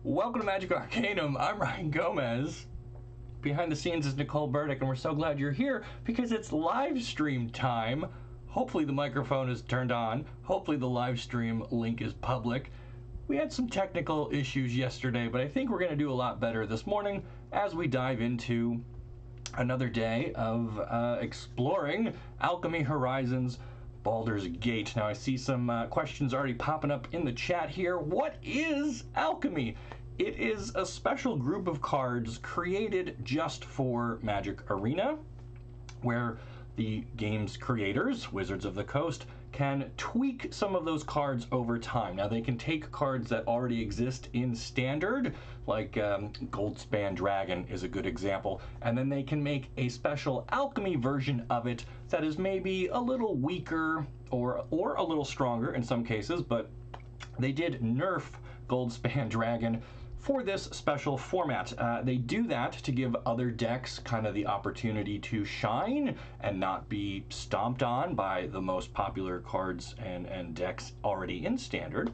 Welcome to Magic Arcanum. I'm Ryan Gomez. Behind the scenes is Nicole Burdick, and we're so glad you're here because it's live stream time. Hopefully the microphone is turned on. Hopefully the live stream link is public. We had some technical issues yesterday, but I think we're going to do a lot better this morning as we dive into another day of exploring Alchemy Horizons Baldur's Gate. Now I see some questions already popping up in the chat here. What is Alchemy? It is a special group of cards created just for Magic Arena, where the game's creators, Wizards of the Coast, can tweak some of those cards over time. Now they can take cards that already exist in Standard, like Goldspan Dragon is a good example, and then they can make a special Alchemy version of it that is maybe a little weaker or a little stronger in some cases, but they did nerf Goldspan Dragon for this special format. They do that to give other decks kind of the opportunity to shine and not be stomped on by the most popular cards and decks already in Standard.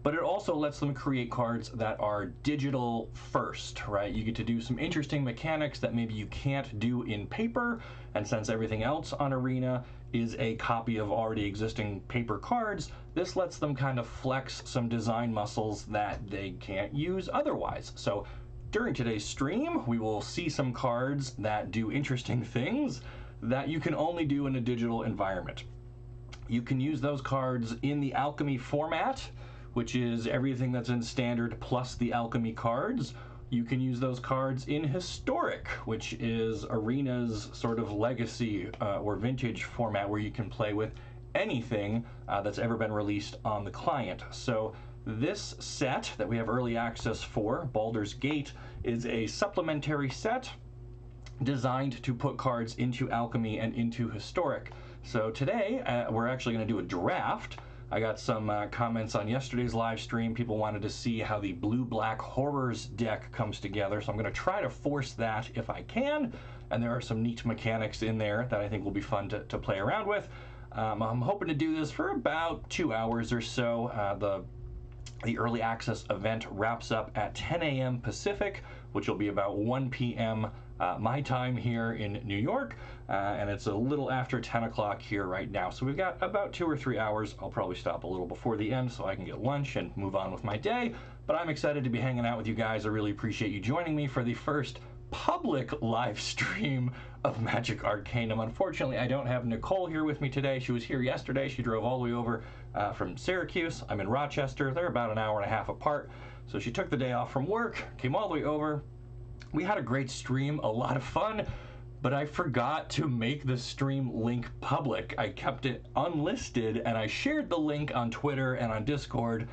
But it also lets them create cards that are digital first, right? You get to do some interesting mechanics that maybe you can't do in paper, and since everything else on Arena is a copy of already existing paper cards, this lets them kind of flex some design muscles that they can't use otherwise. So during today's stream, we will see some cards that do interesting things that you can only do in a digital environment. You can use those cards in the Alchemy format, which is everything that's in Standard plus the Alchemy cards. You can use those cards in Historic, which is Arena's sort of legacy or vintage format where you can play with anything that's ever been released on the client. So this set that we have early access for, Baldur's Gate, is a supplementary set designed to put cards into Alchemy and into Historic. So today we're actually going to do a draft. I got some comments on yesterday's live stream. People wanted to see how the blue-black horrors deck comes together, so I'm going to try to force that if I can, and there are some neat mechanics in there that I think will be fun to play around with. I'm hoping to do this for about 2 hours or so. The early access event wraps up at 10 a.m. Pacific, which will be about 1 p.m. My time here in New York, and it's a little after 10 o'clock here right now. So we've got about 2 or 3 hours. I'll probably stop a little before the end so I can get lunch and move on with my day, but I'm excited to be hanging out with you guys. I really appreciate you joining me for the first public live stream of Magic Arcanum. Unfortunately, I don't have Nicole here with me today. She was here yesterday. She drove all the way over from Syracuse. I'm in Rochester. They're about an hour and a half apart. So she took the day off from work, came all the way over. We had a great stream, a lot of fun, but I forgot to make the stream link public. I kept it unlisted, and I shared the link on Twitter and on Discord.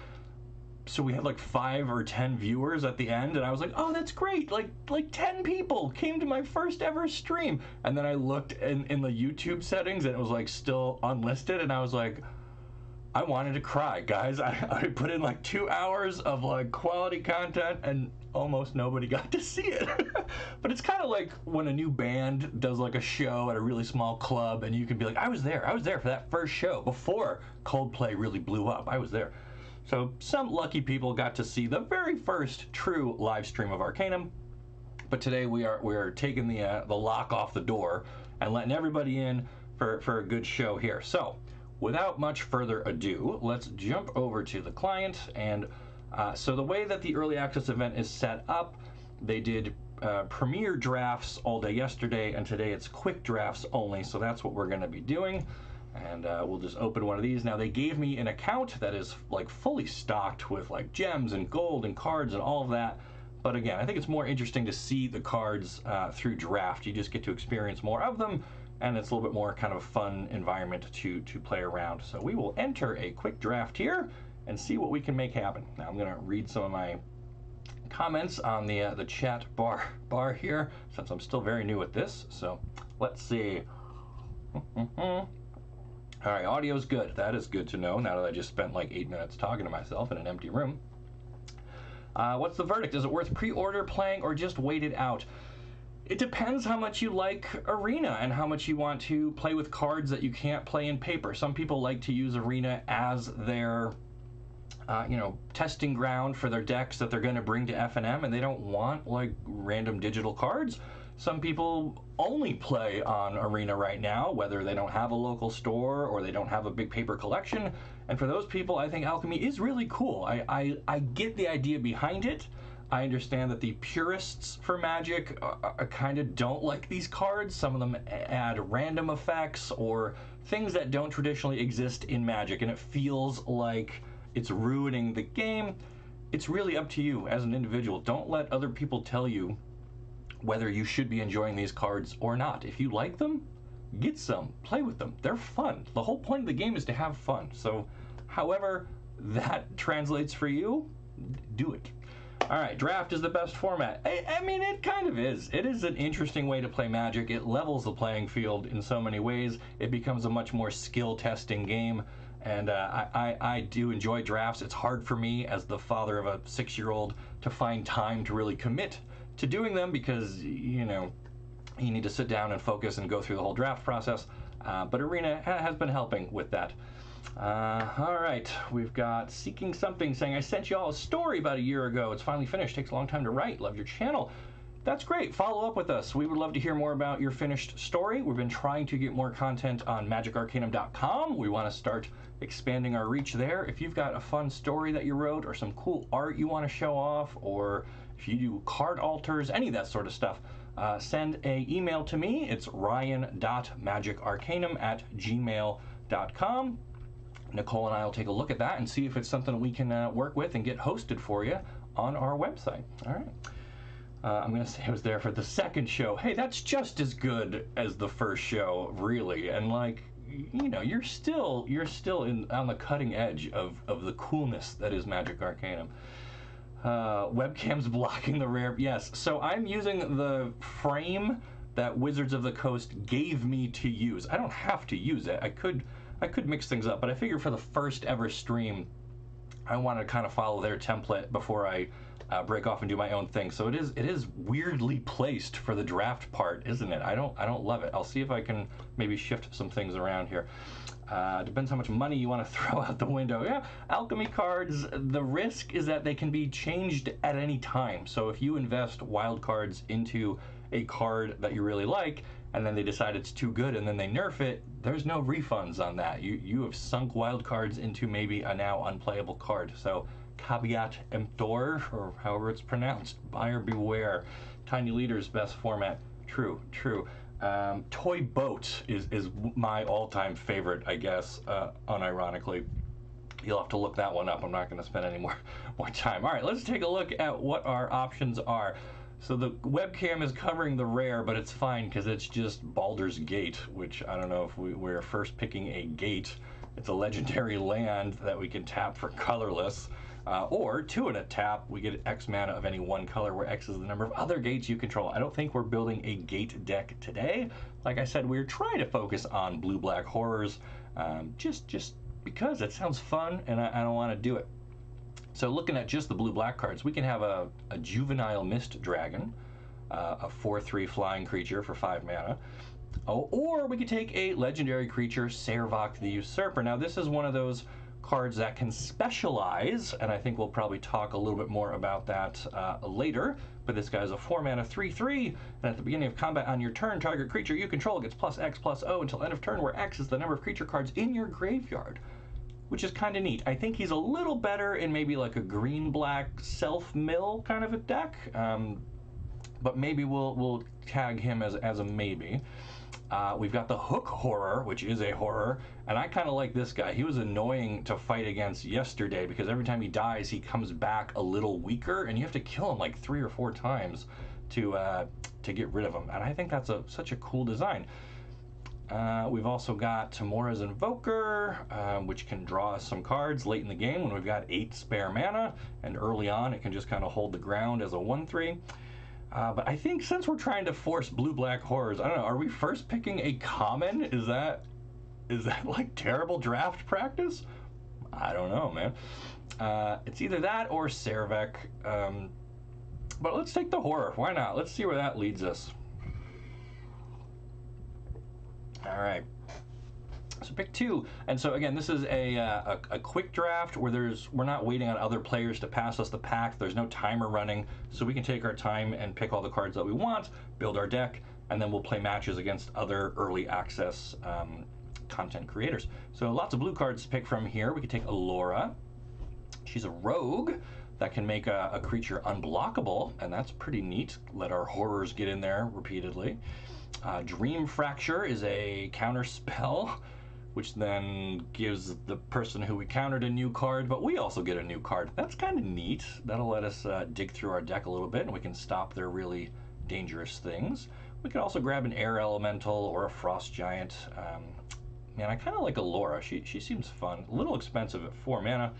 So we had like 5 or 10 viewers at the end, and I was like, oh, that's great. Like 10 people came to my first ever stream. And then I looked in the YouTube settings, and it was like still unlisted, and I was like, I wanted to cry, guys. I put in like 2 hours of like quality content, and almost nobody got to see it. But it's kind of like when a new band does like a show at a really small club, and you can be like, I was there for that first show before Coldplay really blew up. I was there. So some lucky people got to see the very first true live stream of Arcanum. But today we are taking the lock off the door and letting everybody in for a good show here. So without much further ado, let's jump over to the client. And so the way that the early access event is set up, they did premiere drafts all day yesterday, and today it's quick drafts only. So that's what we're going to be doing. And we'll just open one of these. Now they gave me an account that is like fully stocked with like gems and gold and cards and all of that. But again, I think it's more interesting to see the cards through draft. You just get to experience more of them, and it's a little bit more kind of a fun environment to play around. So we will enter a quick draft here and see what we can make happen. Now I'm going to read some of my comments on the chat bar here, since I'm still very new at this. So let's see. All right, audio's good. That is good to know now that I just spent like 8 minutes talking to myself in an empty room. What's the verdict? Is it worth pre-order playing or just wait it out? It depends how much you like Arena and how much you want to play with cards that you can't play in paper. Some people like to use Arena as their testing ground for their decks that they're going to bring to FNM, and they don't want like random digital cards. Some people only play on Arena right now, whether they don't have a local store or they don't have a big paper collection. And for those people, I think Alchemy is really cool. I get the idea behind it. I understand that the purists for Magic kind of don't like these cards. Some of them add random effects or things that don't traditionally exist in Magic, and it feels like it's ruining the game. It's really up to you as an individual. Don't let other people tell you whether you should be enjoying these cards or not. If you like them, get some, play with them. They're fun. The whole point of the game is to have fun. So however that translates for you, do it. All right, draft is the best format. I mean, it kind of is. It is an interesting way to play Magic. It levels the playing field in so many ways. It becomes a much more skill-testing game. And I do enjoy drafts. It's hard for me as the father of a 6-year-old to find time to really commit to doing them because, you need to sit down and focus and go through the whole draft process. But Arena has been helping with that. All right, we've got Seeking Something saying, I sent you all a story about a year ago. It's finally finished. Takes a long time to write. Love your channel. That's great. Follow up with us. We would love to hear more about your finished story. We've been trying to get more content on magicarcanum.com. We want to start expanding our reach there. If you've got a fun story that you wrote or some cool art you want to show off, or if you do card alters, any of that sort of stuff, send an email to me. It's ryan.magicarcanum@gmail.com. Nicole and I will take a look at that and see if it's something we can work with and get hosted for you on our website. All right. I'm going to say I was there for the second show. Hey, that's just as good as the first show, really. And like, you're still on the cutting edge of the coolness that is Magic Arcanum. Webcams blocking the rare. Yes. So I'm using the frame that Wizards of the Coast gave me to use. I don't have to use it. I could mix things up, but I figured for the first ever stream, I want to kind of follow their template before I break off and do my own thing. So it is weirdly placed for the draft part, isn't it? I don't love it. I'll see if I can maybe shift some things around here. Depends how much money you want to throw out the window. Yeah, Alchemy cards, the risk is that they can be changed at any time. So if you invest wild cards into a card that you really like, and then they decide it's too good and then they nerf it, there's no refunds on that. You have sunk wild cards into maybe a now unplayable card. So caveat emptor, or however it's pronounced, buyer beware. Tiny Leader's best format. True. Toy Boat is my all-time favorite, I guess, unironically. You'll have to look that one up. I'm not going to spend any more time. All right, let's take a look at what our options are. So the webcam is covering the rare, but it's fine because it's just Baldur's Gate, which I don't know if we're first picking a gate. It's a legendary land that we can tap for colorless, or 2 in a tap, we get X mana of any one color, where X is the number of other gates you control. I don't think we're building a gate deck today. Like I said, we're trying to focus on blue-black horrors, just because it sounds fun, and I don't want to do it. So looking at just the blue-black cards, we can have a Juvenile Mist Dragon, a 4/3 flying creature for 5 mana. Or we could take a legendary creature, Servok the Usurper. Now this is one of those cards that can specialize, and I think we'll probably talk a little bit more about that later. But this guy is a 4 mana 3/3, and at the beginning of combat on your turn, target creature you control gets +X/+O until end of turn, where X is the number of creature cards in your graveyard, which is kind of neat. I think he's a little better in maybe like a green-black self-mill kind of a deck, but maybe we'll tag him as a maybe. We've got the Hook Horror, which is a horror, and I kind of like this guy. He was annoying to fight against yesterday because every time he dies, he comes back a little weaker, and you have to kill him like 3 or 4 times to get rid of him. And I think that's such a cool design. We've also got Tamora's Invoker, which can draw us some cards late in the game when we've got 8 spare mana, and early on it can just kind of hold the ground as a 1/3. But I think since we're trying to force blue-black horrors, I don't know, are we first picking a common? Is that like terrible draft practice? I don't know, man. It's either that or Servok. But let's take the horror. Why not? Let's see where that leads us. All right. So pick 2. And so again, this is a quick draft where we're not waiting on other players to pass us the pack. There's no timer running, so we can take our time and pick all the cards that we want, build our deck, and then we'll play matches against other early access content creators. So lots of blue cards to pick from here. We could take Allura. She's a rogue that can make a creature unblockable, and that's pretty neat. Let our horrors get in there repeatedly. Dream Fracture is a counter spell, which then gives the person who we countered a new card, but we also get a new card. That's kind of neat. That'll let us dig through our deck a little bit, and we can stop their really dangerous things. We can also grab an Air Elemental or a Frost Giant. Man, I kind of like Allura. She seems fun. A little expensive at 4 mana.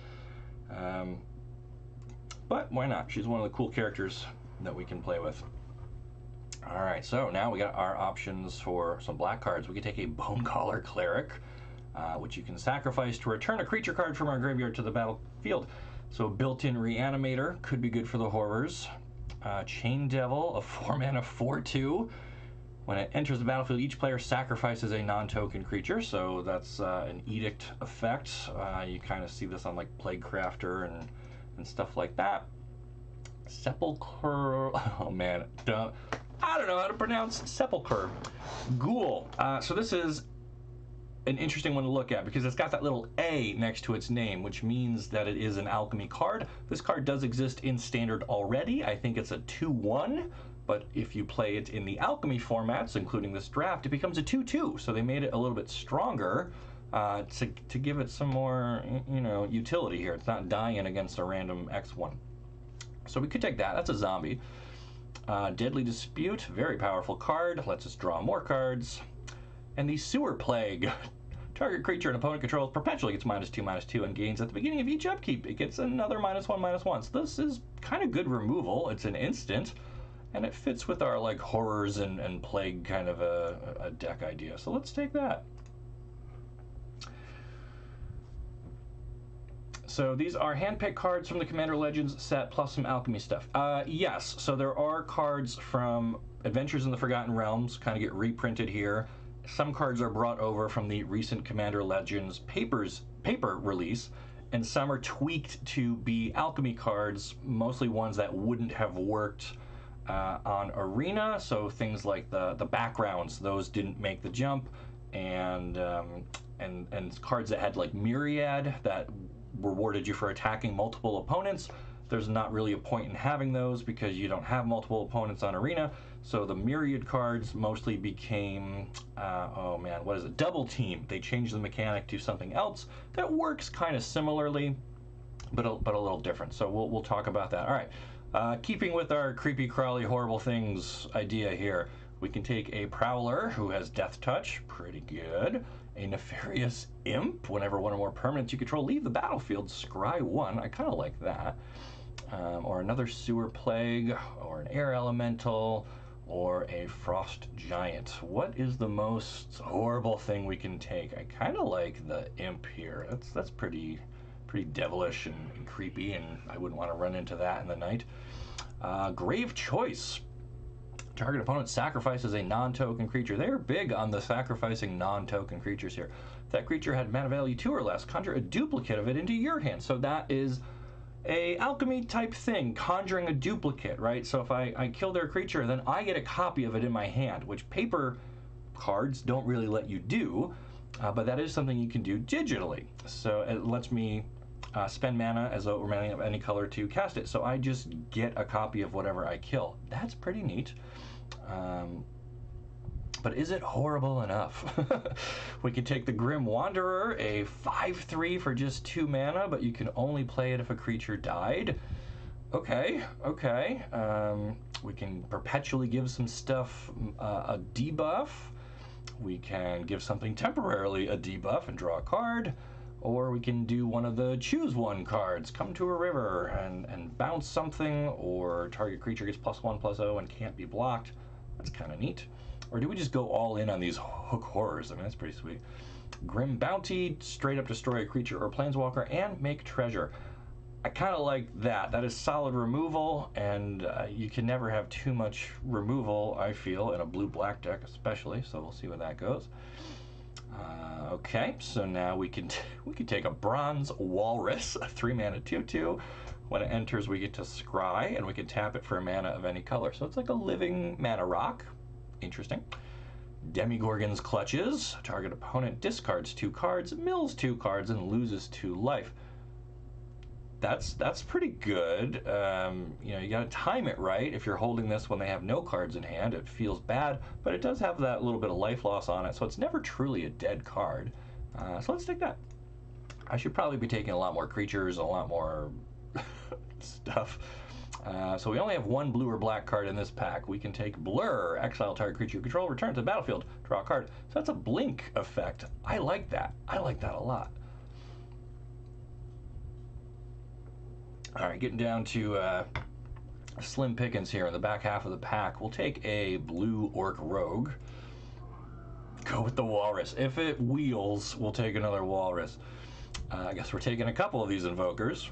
But why not? She's one of the cool characters that we can play with. Alright, so now we got our options for some black cards. We could take a Bonecaller Cleric, which you can sacrifice to return a creature card from our graveyard to the battlefield. So built-in Reanimator could be good for the horrors. Chain Devil, a 4-mana 4/2. When it enters the battlefield, each player sacrifices a non-token creature, so that's an edict effect. You kind of see this on like Plaguecrafter and stuff like that. Sepulchre, oh man, I don't know how to pronounce Sepulchre. Ghoul. So this is an interesting one to look at because it's got that little A next to its name, which means that it is an alchemy card. This card does exist in standard already. I think it's a 2/1. But if you play it in the alchemy formats, including this draft, it becomes a 2/2. So they made it a little bit stronger to give it some more, utility here. It's not dying against a random X1. So we could take that. That's a zombie. Deadly Dispute, very powerful card. Lets us draw more cards. And the Sewer Plague. Target creature an opponent controls perpetually gets -2/-2 and gains at the beginning of each upkeep. It gets another -1/-1. So this is kind of good removal. It's an instant. And it fits with our like horrors and plague kind of a deck idea. So let's take that. So these are handpicked cards from the Commander Legends set plus some alchemy stuff. Yes, so there are cards from Adventures in the Forgotten Realms, kind of get reprinted here. Some cards are brought over from the recent Commander Legends paper release, and some are tweaked to be alchemy cards, mostly ones that wouldn't have worked on Arena, so things like the backgrounds, those didn't make the jump, and cards that had like Myriad that rewarded you for attacking multiple opponents. There's not really a point in having those because you don't have multiple opponents on Arena, so the Myriad cards mostly became, Double Team. They changed the mechanic to something else that works kind of similarly, but a little different, so we'll talk about that. All right. Keeping with our creepy, crawly, horrible things idea here, we can take a Prowler who has Death Touch, pretty good. A Nefarious Imp, whenever one or more permanents you control leave the battlefield, scry 1. I kind of like that. Or another Sewer Plague, or an Air Elemental, or a Frost Giant. What is the most horrible thing we can take? I kind of like the Imp here. That's pretty devilish and creepy, and I wouldn't want to run into that in the night. Grave Choice. Target opponent sacrifices a non-token creature. They're big on the sacrificing non-token creatures here. If that creature had mana value 2 or less, conjure a duplicate of it into your hand. So that is a alchemy type thing, conjuring a duplicate, right? So if I kill their creature, then I get a copy of it in my hand, which paper cards don't really let you do, but that is something you can do digitally. So it lets me spend mana as though it were mana of any color to cast it. So I just get a copy of whatever I kill. That's pretty neat. But is it horrible enough? We could take the Grim Wanderer, a 5/3 for just 2 mana, but you can only play it if a creature died. Okay. We can perpetually give some stuff a debuff. We can give something temporarily a debuff and draw a card. Or we can do one of the choose one cards, come to a river and bounce something, or target creature gets +1/+0 and can't be blocked. That's kind of neat. Or do we just go all in on these hook horrors? I mean, that's pretty sweet. Grim Bounty, straight up destroy a creature or planeswalker and make treasure. I kind of like that. That is solid removal, and you can never have too much removal, I feel, in a blue-black deck especially, so we'll see where that goes. Okay, so now we can take a bronze walrus, a 3-mana 2/2. When it enters, we get to scry, and we can tap it for a mana of any color. So it's like a living mana rock. Interesting. Demigorgon's Clutches. Target opponent discards 2 cards, mills 2 cards, and loses 2 life. That's pretty good. You know, you got to time it right. If you're holding this when they have no cards in hand, it feels bad, but it does have that little bit of life loss on it, so it's never truly a dead card. So let's take that. I should probably be taking a lot more creatures, a lot more stuff. So we only have 1 blue or black card in this pack. We can take Blur, exile target creature you control, return to the battlefield, draw a card. So that's a blink effect. I like that. I like that a lot. All right, getting down to slim pickings here in the back half of the pack. We'll take a blue orc rogue. Go with the walrus. If it wheels, we'll take another walrus. I guess we're taking a couple of these invokers.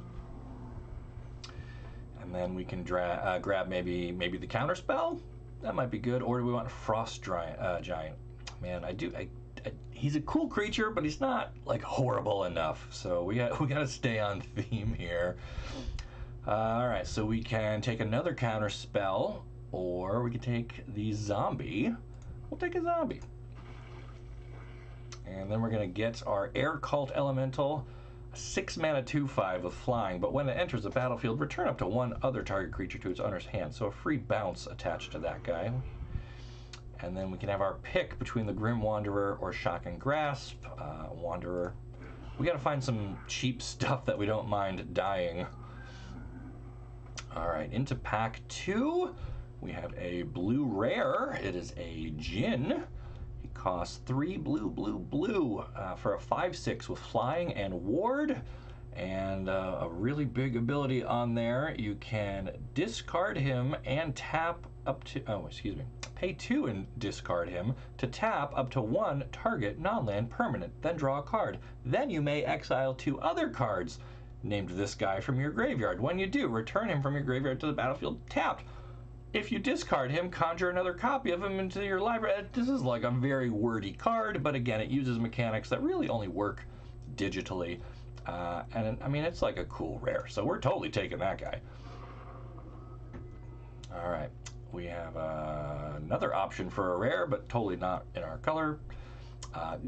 And then we can grab maybe the counter spell. That might be good. Or do we want Frost Giant? Man, he's a cool creature, but he's not like horrible enough. So we got to stay on theme here. All right, so we can take another counter spell, or we can take the zombie. We'll take a zombie. And then we're going to get our Air Cult Elemental, a 6-mana 2/5 with flying, but when it enters the battlefield, return up to 1 other target creature to its owner's hand. So a free bounce attached to that guy. And then we can have our pick between the Grim Wanderer or Shocking Grasp. Wanderer. We got to find some cheap stuff that we don't mind dying. All right, into pack 2, we have a blue rare. It is a Djinn. He costs 3 blue, blue, blue for a 5/6 with flying and ward. And a really big ability on there. You can discard him and tap up to, pay 2 and discard him to tap up to 1 target non-land permanent, then draw a card. Then you may exile 2 other cards named this guy from your graveyard. When you do, return him from your graveyard to the battlefield tapped. If you discard him, conjure another copy of him into your library. This is like a very wordy card, but again, it uses mechanics that really only work digitally. And I mean, it's like a cool rare, so we're totally taking that guy. All right, we have another option for a rare, but totally not in our color.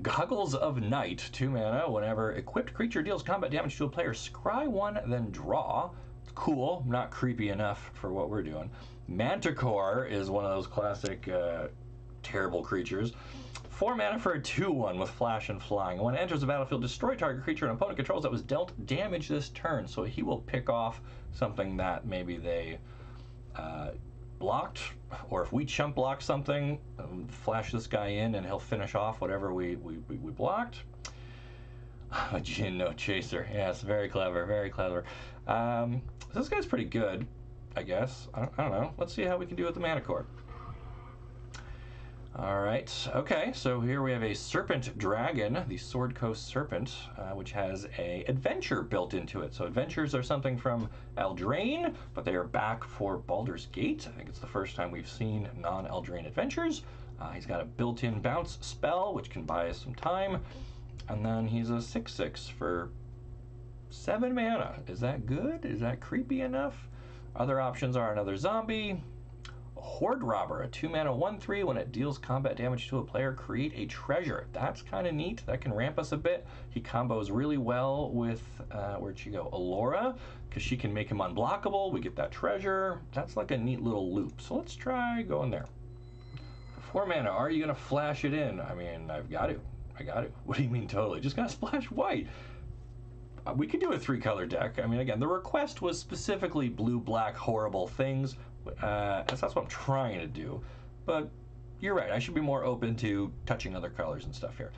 Goggles of Night, 2 mana. Whenever equipped creature deals combat damage to a player, scry 1, then draw. It's cool, not creepy enough for what we're doing. Manticore is one of those classic terrible creatures. 4 mana for a 2/1 with flash and flying. When it enters the battlefield, destroy target creature an opponent controls that was dealt damage this turn. So he will pick off something that maybe they blocked, or if we chump block something, flash this guy in and he'll finish off whatever we blocked. A Djinn, no chaser. Yes, very clever, very clever. This guy's pretty good, I guess. I don't know. Let's see how we can do with the Manticore. All right, okay, so here we have a Serpent Dragon, the Sword Coast Serpent, which has a adventure built into it. So adventures are something from Eldraine, but they are back for Baldur's Gate. I think it's the first time we've seen non-Eldraine adventures. He's got a built-in bounce spell, which can buy us some time. And then he's a 6/6 for 7 mana. Is that good? Is that creepy enough? Other options are another zombie, Horde Robber, a 2 mana 1/3. When it deals combat damage to a player, create a treasure. That's kind of neat. That can ramp us a bit. He combos really well with, where'd she go? Allura, because she can make him unblockable. We get that treasure. That's like a neat little loop. So let's try going there. For 4 mana, are you going to flash it in? I mean, I've got to. I got to. What do you mean totally? Just got to splash white. We could do a 3-color deck. I mean, again, the request was specifically blue, black, horrible things. That's what I'm trying to do. But you're right. I should be more open to touching other colors and stuff here.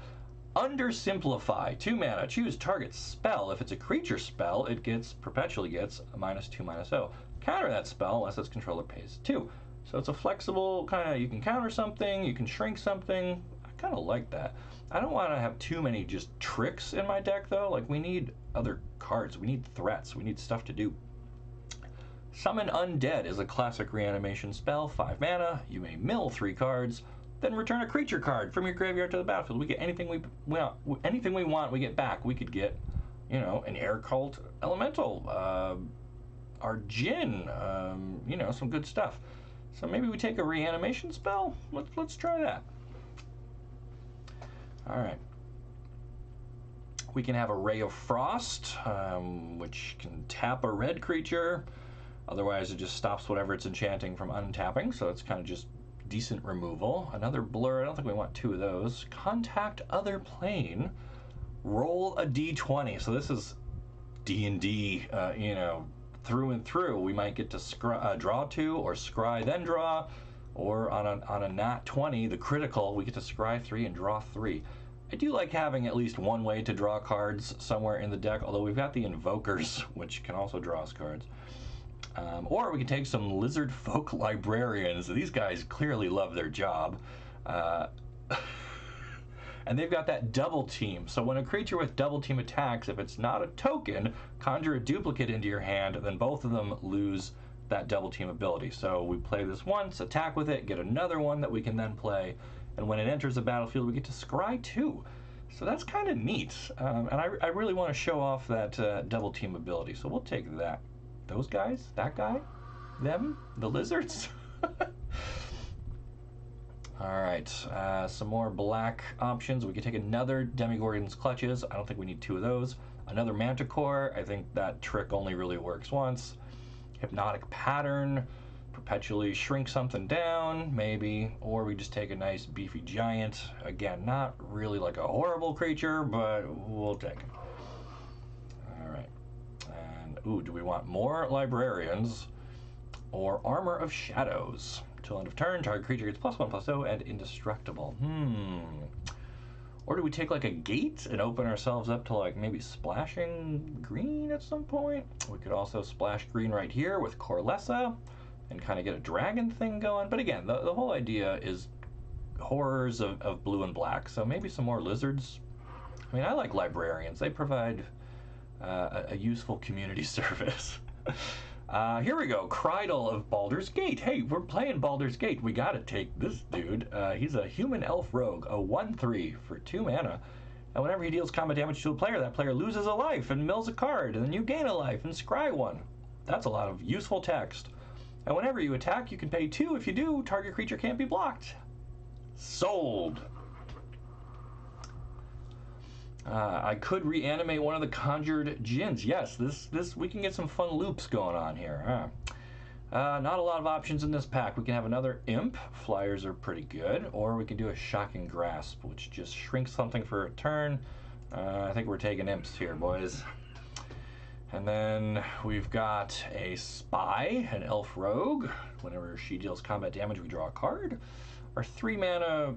Undersimplify. 2 mana. Choose target spell. If it's a creature spell, it perpetually gets a -2/-0. Counter that spell unless its controller pays 2. So it's a flexible kind of, you can counter something, you can shrink something. I kind of like that. I don't want to have too many just tricks in my deck, though. Like, we need other cards. We need threats. We need stuff to do. Summon Undead is a classic reanimation spell. 5 mana. You may mill 3 cards. then return a creature card from your graveyard to the battlefield. We get anything we want. Anything we want, we get back. We could get, you know, an air cult elemental, our Djinn, you know, some good stuff. So maybe we take a reanimation spell. Let's try that. All right. We can have a Ray of Frost, which can tap a red creature. Otherwise, it just stops whatever it's enchanting from untapping, so it's kind of just decent removal. Another Blur, I don't think we want two of those. Contact other plane. Roll a d20. So this is D&D, you know, through and through. We might get to draw two, or scry then draw, or on a nat 20, the critical, we get to scry 3 and draw 3. I do like having at least one way to draw cards somewhere in the deck, although we've got the Invokers, which can also draw us cards. Or we can take some Lizard Folk Librarians. These guys clearly love their job. And they've got that double team. So when a creature with double team attacks, if it's not a token, conjure a duplicate into your hand, then both of them lose that double team ability. So we play this once, attack with it, get another one that we can then play, and when it enters the battlefield, we get to scry 2. So that's kind of neat. And I really want to show off that double team ability. So we'll take that. Those guys, that guy, them, the lizards. All right, some more black options. We could take another Demigorgon's Clutches. I don't think we need two of those. Another Manticore. I think that trick only really works once. Hypnotic Pattern. Perpetually shrink something down, maybe. Or we just take a nice beefy giant. Again, not really like a horrible creature, but we'll take it. All right. And, ooh, do we want more Librarians or Armor of Shadows? Till end of turn, target creature gets +1/+0 and indestructible. Or do we take like a gate and open ourselves up to like maybe splashing green at some point? We could also splash green right here with Corlessa and kind of get a dragon thing going. But again, the whole idea is horrors of blue and black. So maybe some more lizards. I mean, I like Librarians. They provide a useful community service. Here we go, Krydle of Baldur's Gate. Hey, we're playing Baldur's Gate. We gotta take this dude. He's a human elf rogue, a 1/3 for 2 mana. And whenever he deals combat damage to a player, that player loses a life and mills a card, and then you gain a life and scry 1. That's a lot of useful text. And whenever you attack, you can pay 2. If you do, target creature can't be blocked. Sold. I could reanimate one of the conjured Djinns. Yes, this we can get some fun loops going on here. Not a lot of options in this pack. We can have another Imp. Flyers are pretty good. Or we can do a Shocking Grasp, which just shrinks something for a turn. I think we're taking Imps here, boys. And then we've got a Spy, an Elf Rogue. Whenever she deals combat damage, we draw a card. Our 3 mana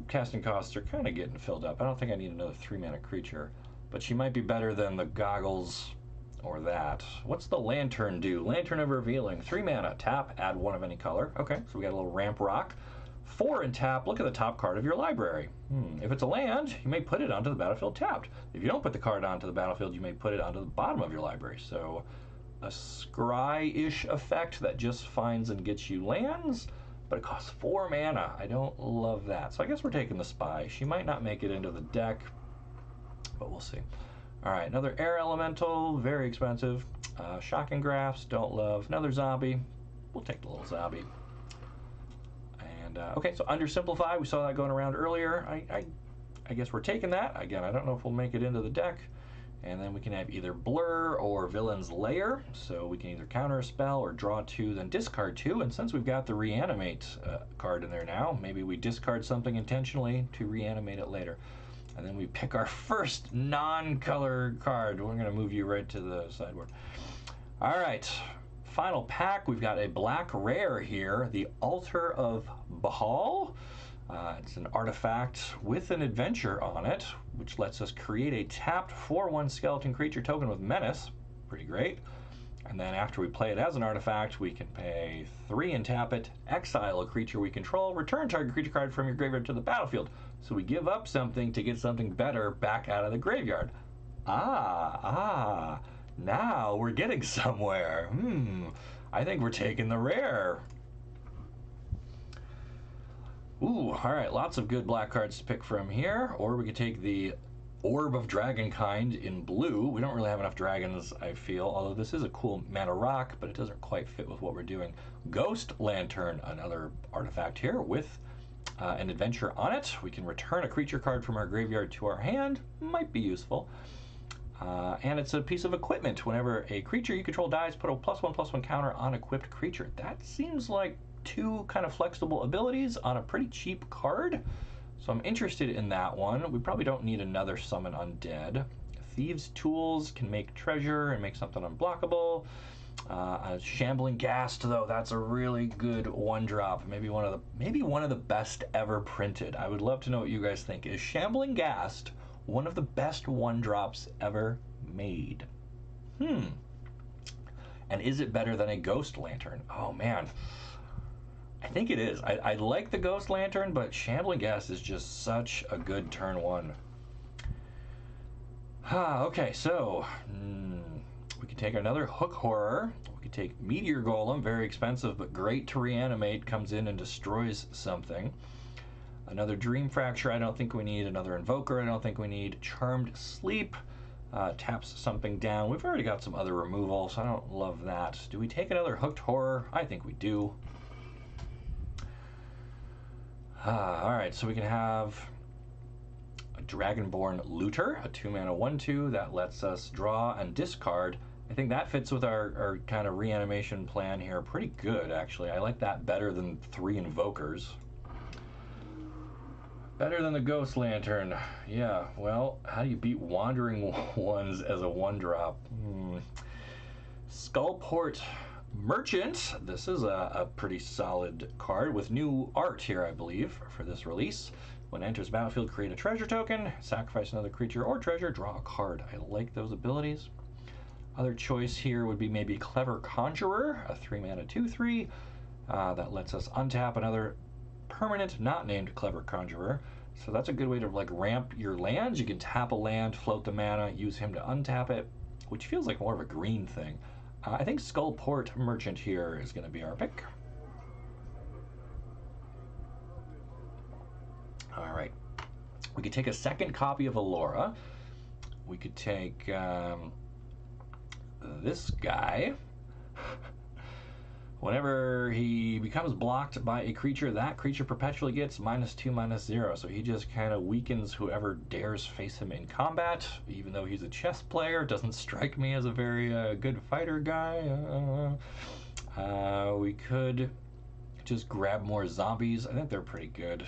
casting costs are kind of getting filled up. I don't think I need another 3 mana creature, but she might be better than the Goggles or that. What's the Lantern do? Lantern of Revealing. 3 mana, tap, add 1 of any color. Okay, so we got a little ramp rock. 4 and tap, look at the top card of your library. If it's a land, you may put it onto the battlefield tapped. If you don't put the card onto the battlefield, you may put it onto the bottom of your library. So a scry-ish effect that just finds and gets you lands, but it costs 4 mana. I don't love that. So I guess we're taking the Spy. She might not make it into the deck, but we'll see. All right, another Air Elemental, very expensive. Shocking Grasps, don't love. Another Zombie. We'll take the little Zombie. And okay, so Undersimplify, we saw that going around earlier. I guess we're taking that. Again, I don't know if we'll make it into the deck. And then we can have either Blur or Villain's Lair. So we can either counter a spell or draw 2, then discard 2. And since we've got the Reanimate card in there now, maybe we discard something intentionally to reanimate it later. And then we pick our first non-color card. We're going to move you right to the sideboard. All right, final pack. We've got a black rare here, the Altar of Bahal. It's an artifact with an adventure on it, which lets us create a tapped 4/1 skeleton creature token with menace. Pretty great. And then after we play it as an artifact, we can pay 3 and tap it, exile a creature we control, return target creature card from your graveyard to the battlefield. So we give up something to get something better back out of the graveyard. Now we're getting somewhere. I think we're taking the rare. Ooh, all right, lots of good black cards to pick from here. Or we could take the Orb of Dragonkind in blue. We don't really have enough dragons, I feel, although this is a cool mana rock, but it doesn't quite fit with what we're doing. Ghost Lantern, another artifact here with an adventure on it. We can return a creature card from our graveyard to our hand. Might be useful. And it's a piece of equipment. Whenever a creature you control dies, put a +1/+1 counter on equipped creature. That seems like two kind of flexible abilities on a pretty cheap card. So I'm interested in that one. We probably don't need another Summon Undead. Thieves' Tools can make treasure and make something unblockable. Shambling Ghast, though, that's a really good one-drop. Maybe one of the best ever printed. I would love to know what you guys think. Is Shambling Ghast one of the best one-drops ever made? And is it better than a Ghost Lantern? Oh, man. I think it is. I like the Ghost Lantern, but Shambling Ghast is just such a good turn one. Okay, so we could take another Hook Horror. We could take Meteor Golem, very expensive, but great to reanimate, comes in and destroys something. Another Dream Fracture, I don't think we need. Another Invoker, I don't think we need. Charmed Sleep, taps something down. We've already got some other removal, so I don't love that. Do we take another Hooked Horror? I think we do. Alright, so we can have a Dragonborn Looter, a 2-mana 1/2 that lets us draw and discard. I think that fits with our kind of reanimation plan here pretty good, actually. I like that better than 3 Invokers. Better than the Ghost Lantern. Yeah, well, how do you beat Wandering Ones as a one-drop? Skullport Merchant. This is a pretty solid card with new art here, I believe, for this release. When it enters battlefield, create a treasure token, sacrifice another creature or treasure, draw a card. I like those abilities. Other choice here would be maybe Clever Conjurer, a 3-mana 2/3 that lets us untap another permanent not named Clever Conjurer. So that's a good way to like ramp your lands. You can tap a land, float the mana, use him to untap it, which feels like more of a green thing. I think Skullport Merchant here is going to be our pick. All right. We could take a second copy of Allura. We could take this guy. Whenever he becomes blocked by a creature, that creature perpetually gets -2/-0. So he just kind of weakens whoever dares face him in combat. Even though he's a chess player, doesn't strike me as a very good fighter guy. We could just grab more zombies. I think they're pretty good.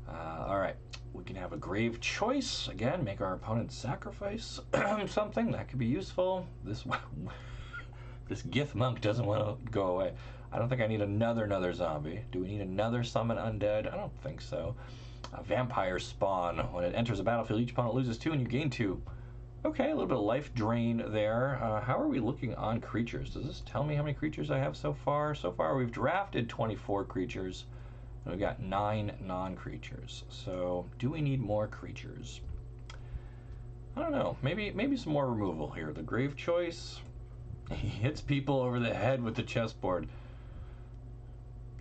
All right. We can have a Grave Choice. Again, make our opponent sacrifice something. That could be useful. This Gith Monk doesn't want to go away. I don't think I need another zombie. Do we need another Summon Undead? I don't think so. Vampire Spawn. When it enters a battlefield, each opponent loses 2 and you gain 2. Okay, a little bit of life drain there. How are we looking on creatures? Does this tell me how many creatures I have so far? So far, we've drafted 24 creatures. We've got 9 non-creatures. So, do we need more creatures? I don't know. Maybe some more removal here. The Grave Choice. He hits people over the head with the chessboard.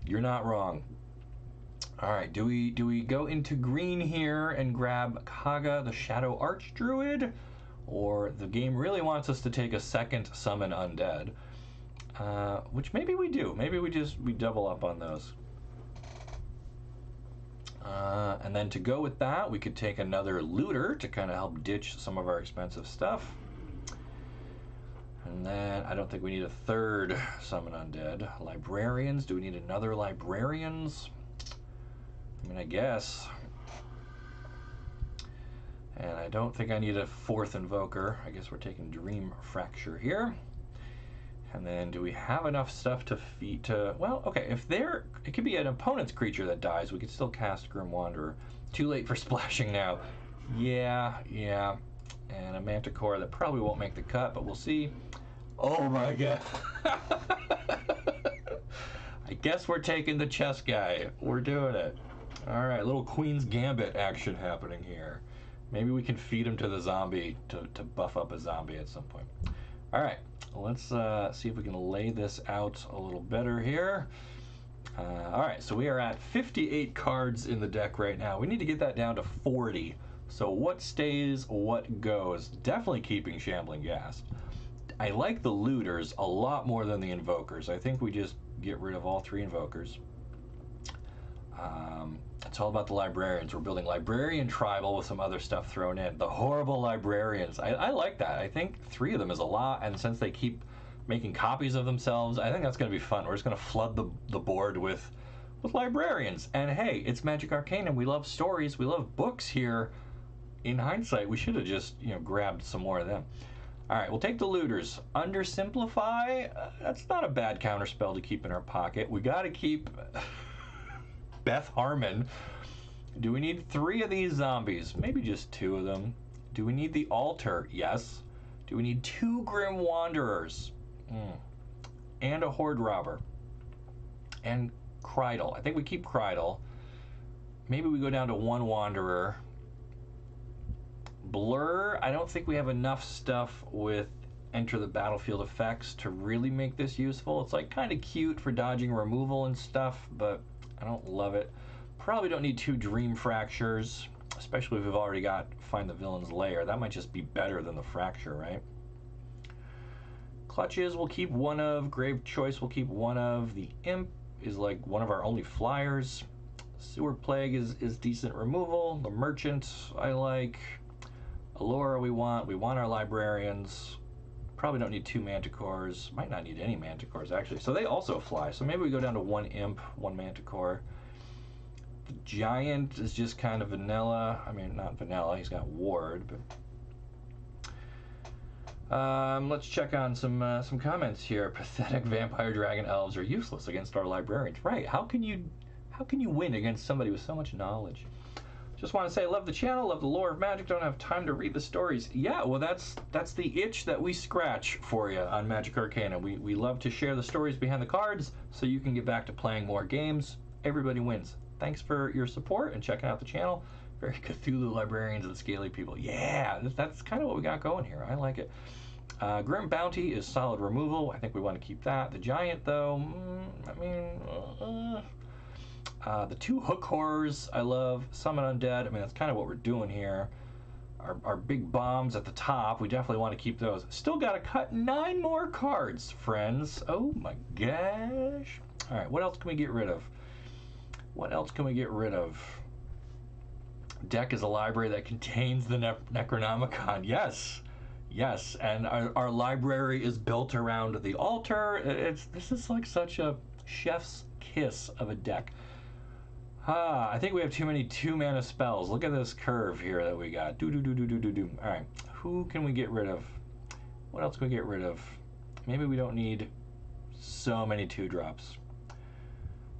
You're not wrong. All right. Do we go into green here and grab Kaga, the Shadow Archdruid, or the game really wants us to take a second Summon Undead, which maybe we do. Maybe we double up on those. And then to go with that, we could take another Looter to kind of help ditch some of our expensive stuff. And then I don't think we need a third Summon Undead. Librarians, do we need another Librarians? I mean, I guess. And I don't think I need a 4th Invoker. I guess we're taking Dream Fracture here. And then do we have enough stuff to feed to... Well, okay, it could be an opponent's creature that dies. We could still cast Grim Wanderer. Too late for splashing now. Yeah. And a Manticore that probably won't make the cut, but we'll see. Oh my god. I guess we're taking the chess guy. We're doing it. All right, little Queen's Gambit action happening here. Maybe we can feed him to the zombie to buff up a zombie at some point. All right, let's see if we can lay this out a little better here. All right, so we are at 58 cards in the deck right now. We need to get that down to 40. So what stays, what goes? Definitely keeping Shambling Ghast. I like the looters a lot more than the invokers. I think we just get rid of all 3 invokers. It's all about the librarians. We're building librarian tribal with some other stuff thrown in. The horrible librarians. I like that. I think 3 of them is a lot, and since they keep making copies of themselves, I think that's going to be fun. We're just going to flood the board with librarians. And hey, it's Magic Arcanum. We love stories. We love books here. In hindsight, we should have just, grabbed some more of them. All right, we'll take the looters. Undersimplify, that's not a bad counterspell to keep in our pocket. We got to keep Beth Harmon. Do we need 3 of these zombies? Maybe just 2 of them. Do we need the altar? Yes. Do we need 2 Grim Wanderers? And a Horde Robber. And Krydle. I think we keep Krydle. Maybe we go down to 1 Wanderer. Blur, I don't think we have enough stuff with enter the battlefield effects to really make this useful. It's like kind of cute for dodging removal and stuff, but I don't love it. Probably don't need 2 Dream Fractures, especially if we've already got Find the Villain's Lair. That might just be better than the Fracture, right? Clutches we'll keep 1 of. Grave Choice we'll keep 1 of. The Imp is like one of our only flyers. Sewer Plague is decent removal. The Merchant I like. Allura we want our librarians. Probably don't need 2 Manticores. Might not need any Manticores actually. So they also fly. So maybe we go down to 1 Imp, 1 Manticore. The Giant is just kind of vanilla. I mean, not vanilla. He's got Ward, but let's check on some comments here. Pathetic Vampire Dragon Elves are useless against our librarians. Right? How can you win against somebody with so much knowledge? Just want to say, love the channel, love the lore of Magic, don't have time to read the stories. Yeah, well, that's the itch that we scratch for you on Magic Arcana. We love to share the stories behind the cards so you can get back to playing more games. Everybody wins. Thanks for your support and checking out the channel. Very Cthulhu Librarians and Scaly people. Yeah, that's kind of what we got going here. I like it. Grim Bounty is solid removal. I think we want to keep that. The Giant, though, I mean... the 2 Hook Horrors I love. Summon Undead, I mean, that's kind of what we're doing here. Our big bombs at the top, we definitely want to keep those. Still got to cut 9 more cards, friends. Oh my gosh. All right, what else can we get rid of? What else can we get rid of? Deck is a library that contains the Necronomicon. Yes. Yes, and our library is built around the altar. This is like such a chef's kiss of a deck. I think we have too many 2-mana spells. Look at this curve here that we got. Do. All right, who can we get rid of? What else can we get rid of? Maybe we don't need so many 2-drops.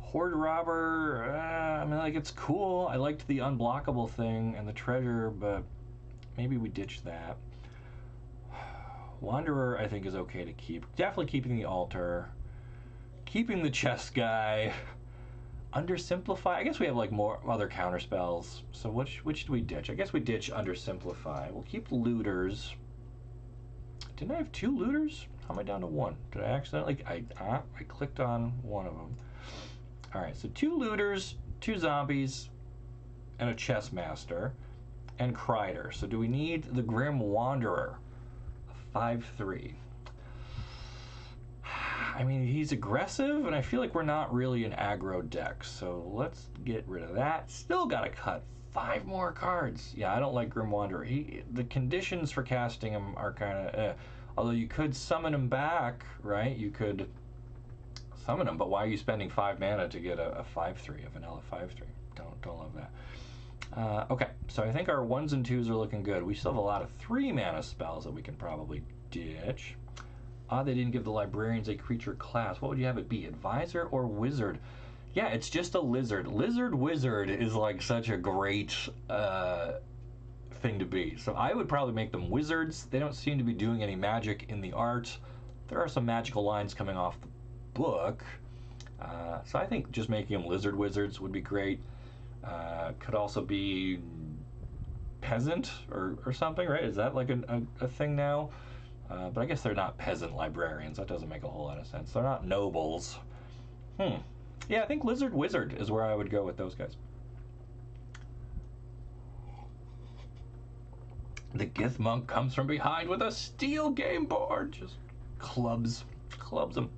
Horde Robber, I mean, like, it's cool. I liked the unblockable thing and the treasure, but maybe we ditch that. Wanderer, I think, is okay to keep. Definitely keeping the altar. Keeping the chest guy. Undersimplify. I guess we have like more other counter spells. So which do we ditch? I guess we ditch Undersimplify. We'll keep looters. Didn't I have 2 looters? How am I down to 1? Did I accidentally? I clicked on one of them. All right. So 2 looters, 2 zombies, and a chess master, and Kreider. So do we need the Grim Wanderer? A 5/3. I mean, he's aggressive, and I feel like we're not really an aggro deck, so let's get rid of that. Still gotta cut 5 more cards. Yeah, I don't like Grim Wanderer. The conditions for casting him are kind of although you could summon him back, right? You could summon him, but why are you spending 5 mana to get a 5/3, a vanilla 5/3? Don't love that. Okay, so I think our 1s and 2s are looking good. We still have a lot of 3 mana spells that we can probably ditch. They didn't give the librarians a creature class. What would you have it be? Advisor or wizard? Yeah, it's just a lizard. Lizard wizard is like such a great thing to be. So I would probably make them wizards. They don't seem to be doing any magic in the art. There are some magical lines coming off the book. So I think just making them lizard wizards would be great. Could also be peasant or something, right? Is that like a thing now? But I guess they're not peasant librarians. That doesn't make a whole lot of sense. They're not nobles. Yeah, I think Lizard Wizard is where I would go with those guys. The Gith Monk comes from behind with a steel game board. Just clubs them.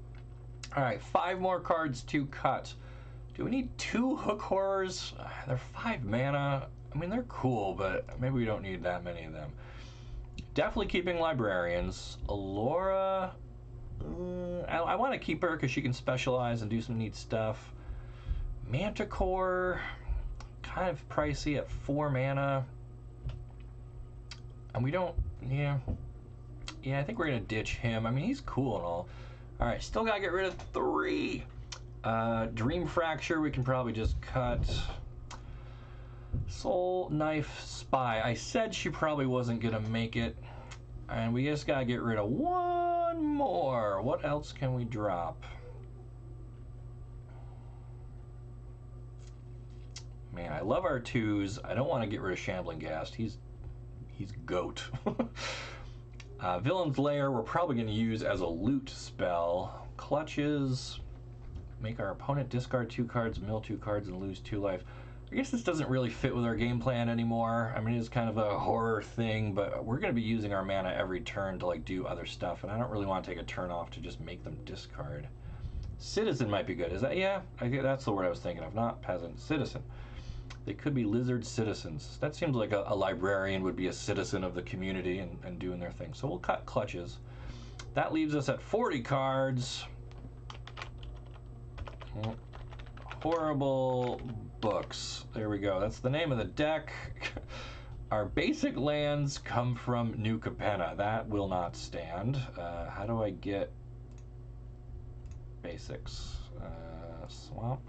All right, 5 more cards to cut. Do we need 2 Hook Horrors? They're 5 mana. I mean, they're cool, but maybe we don't need that many of them. Definitely keeping Librarians. Alora, I want to keep her because she can specialize and do some neat stuff. Manticore, kind of pricey at 4 mana. And we don't, yeah, I think we're going to ditch him. I mean, he's cool and all. All right, still got to get rid of 3. Dream Fracture, we can probably just cut. Soul Knife Spy. I said she probably wasn't going to make it. And we just got to get rid of 1 more. What else can we drop? Man, I love our 2s. I don't want to get rid of Shambling Ghast. He's goat. Villain's Lair, we're probably going to use as a loot spell. Clutches. Make our opponent discard 2 cards, mill 2 cards, and lose 2 life. I guess this doesn't really fit with our game plan anymore. I mean, it's kind of a horror thing, but we're going to be using our mana every turn to, like, do other stuff, and I don't really want to take a turn off to just make them discard. Citizen might be good. Is that, yeah, I think that's the word I was thinking of, not peasant. Citizen. They could be lizard citizens. That seems like a librarian would be a citizen of the community and doing their thing. So we'll cut clutches. That leaves us at 40 cards. Horrible Books. There we go. That's the name of the deck. Our basic lands come from New Capenna. That will not stand. How do I get basics? Swamp.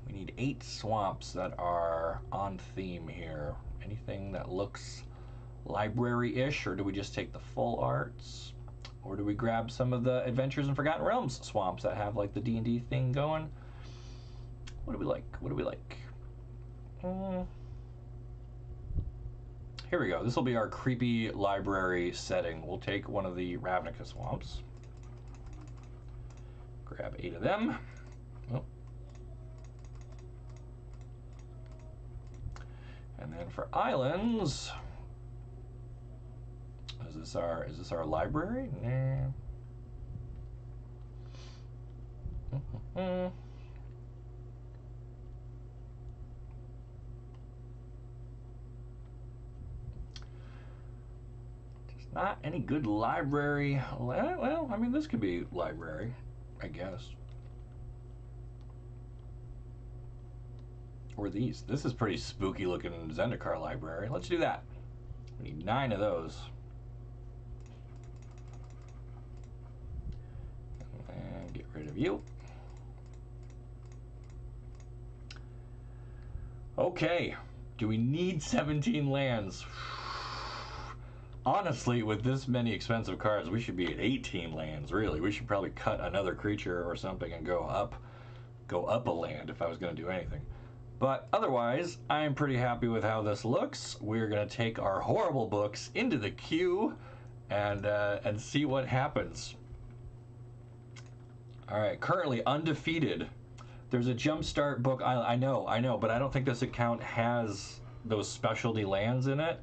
We need 8 swamps that are on theme here. Anything that looks library-ish, or do we just take the full arts? Or do we grab some of the Adventures in Forgotten Realms swamps that have like the D&D thing going? What do we like? What do we like? Here we go. This will be our creepy library setting. We'll take one of the Ravnica swamps. Grab 8 of them. Oh. And then for islands, is this our library? Nah. Just not any good library. Well, I mean, this could be library, I guess. Or these. This is pretty spooky looking Zendikar library. Let's do that. We need 9 of those. And get rid of you. Okay. Do we need 17 lands? Honestly, with this many expensive cards, we should be at 18 lands, really. We should probably cut another creature or something and go up a land if I was going to do anything. But otherwise, I'm pretty happy with how this looks. We're going to take our horrible books into the queue and see what happens. All right, currently undefeated. There's a Jumpstart book. I know, but I don't think this account has those specialty lands in it.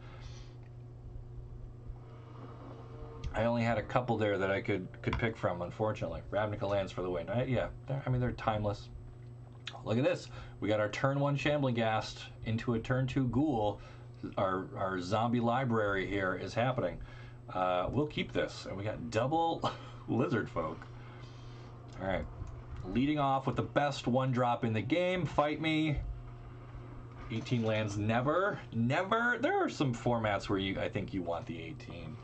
I only had a couple there that I could pick from, unfortunately. Ravnica lands for the win. Yeah, I mean, they're timeless. Look at this. We got our turn 1 Shambling Ghast into a turn 2 Ghoul. Our zombie library here is happening. We'll keep this. And we got double Lizard Folk. All right. Leading off with the best 1-drop in the game. Fight me. 18 lands. Never. There are some formats where I think you want the 18.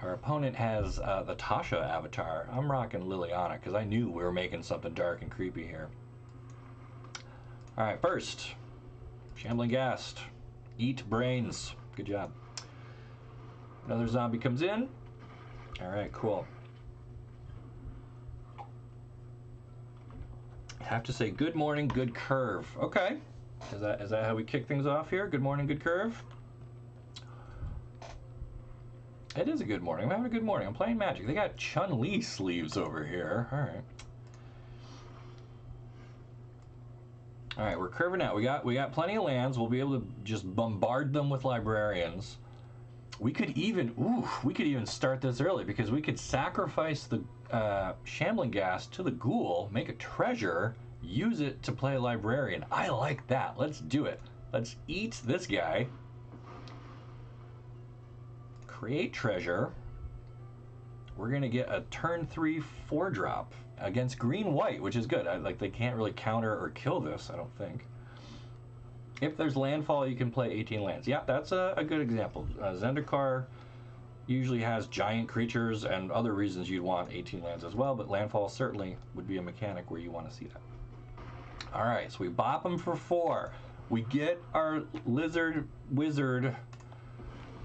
Our opponent has the Tasha avatar. I'm rocking Liliana because I knew we were making something dark and creepy here. All right, first, Shambling Ghast. Eat brains. Good job. Another zombie comes in. All right, cool. I have to say good morning, good curve. Okay. Is that how we kick things off here? Good morning, good curve. It is a good morning. I'm having a good morning. I'm playing Magic. They got Chun-Li sleeves over here. All right. All right, we're curving out. We got plenty of lands. We'll be able to just bombard them with librarians. We could even start this early because we could sacrifice the shambling gas to the ghoul, make a treasure, use it to play a librarian. I like that. Let's do it. Let's eat this guy. Create treasure. We're gonna get a turn 3 4-drop against green-white, which is good. Like they can't really counter or kill this, I don't think. If there's landfall, you can play 18 lands. Yeah, that's a good example. Zendikar usually has giant creatures and other reasons you'd want 18 lands as well, but landfall certainly would be a mechanic where you want to see that. All right, so we bop them for 4. We get our lizard wizard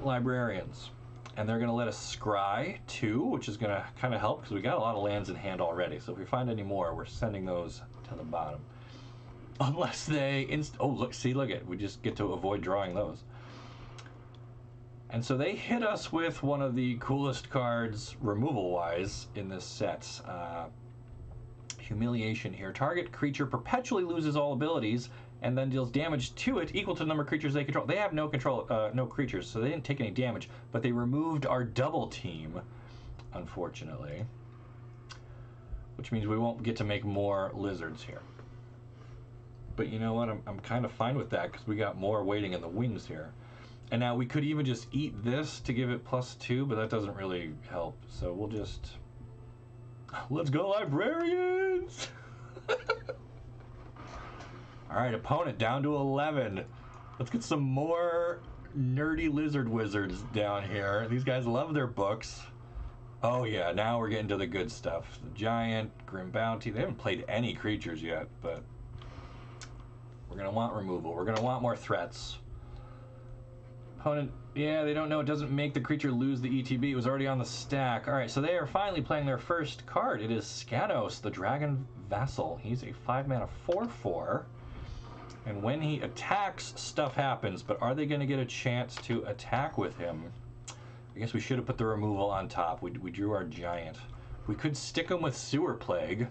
librarians, and they're going to let us scry 2, which is going to kind of help because we got a lot of lands in hand already. So if we find any more, we're sending those to the bottom. Unless they look at, we just get to avoid drawing those. And so they hit us with one of the coolest cards removal-wise in this set. Humiliation here. Target creature perpetually loses all abilities and then deals damage to it equal to the number of creatures they control. They have no creatures, so they didn't take any damage, but they removed our double team, unfortunately. Which means we won't get to make more lizards here. But you know what? I'm kind of fine with that because we got more waiting in the wings here. And now we could even just eat this to give it +2, but that doesn't really help. So we'll just... Let's go, librarians! Alright, opponent down to 11. Let's get some more nerdy lizard wizards down here. These guys love their books. Oh yeah, now we're getting to the good stuff. The giant, Grim Bounty. They haven't played any creatures yet, but... We're going to want removal. We're going to want more threats. Opponent, yeah, they don't know. It doesn't make the creature lose the ETB. It was already on the stack. All right, so they are finally playing their first card. It is Skanos, the Dragon Vassal. He's a 5-mana 4/4. And when he attacks, stuff happens. But are they going to get a chance to attack with him? I guess we should have put the removal on top. We drew our giant. We could stick him with Sewer Plague.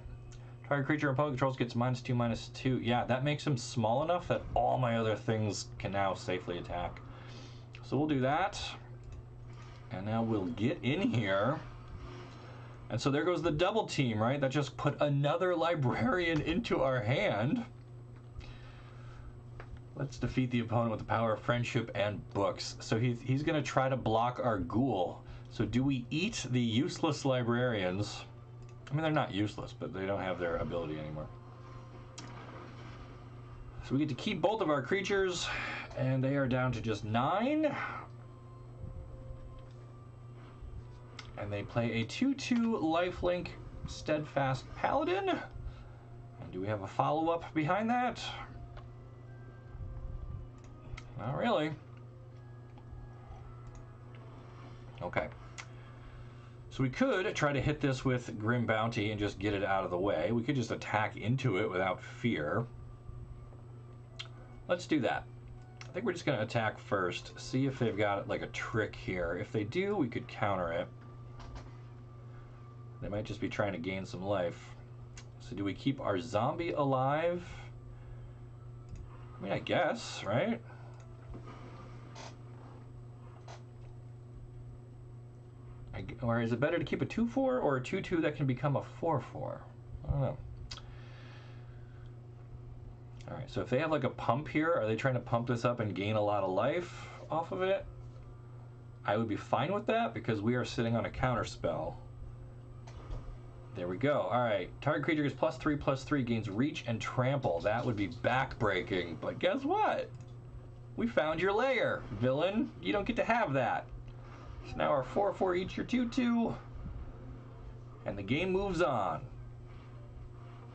Target creature opponent controls gets -2/-2. Yeah, that makes him small enough that all my other things can now safely attack. So we'll do that. And now we'll get in here. And so there goes the double team, right? That just put another librarian into our hand. Let's defeat the opponent with the power of friendship and books. So he's going to try to block our ghoul. So do we eat the useless librarians? I mean, they're not useless, but they don't have their ability anymore. So we get to keep both of our creatures, and they are down to just 9. And they play a 2/2 lifelink Steadfast Paladin. And do we have a follow-up behind that? Not really. Okay. So we could try to hit this with Grim Bounty and just get it out of the way. We could just attack into it without fear. Let's do that. I think we're just going to attack first, see if they've got like a trick here. If they do, we could counter it. They might just be trying to gain some life. So do we keep our zombie alive? I mean, I guess, right? Or is it better to keep a 2/4 or a 2/2 that can become a 4/4? I don't know. Alright, so if they have like a pump here, are they trying to pump this up and gain a lot of life off of it? I would be fine with that because we are sitting on a counter spell. There we go. Alright, target creature gets +3/+3, gains reach and trample. That would be backbreaking, but guess what? We found your lair, villain. You don't get to have that. So now our 4/4 eats your 2/2, and the game moves on.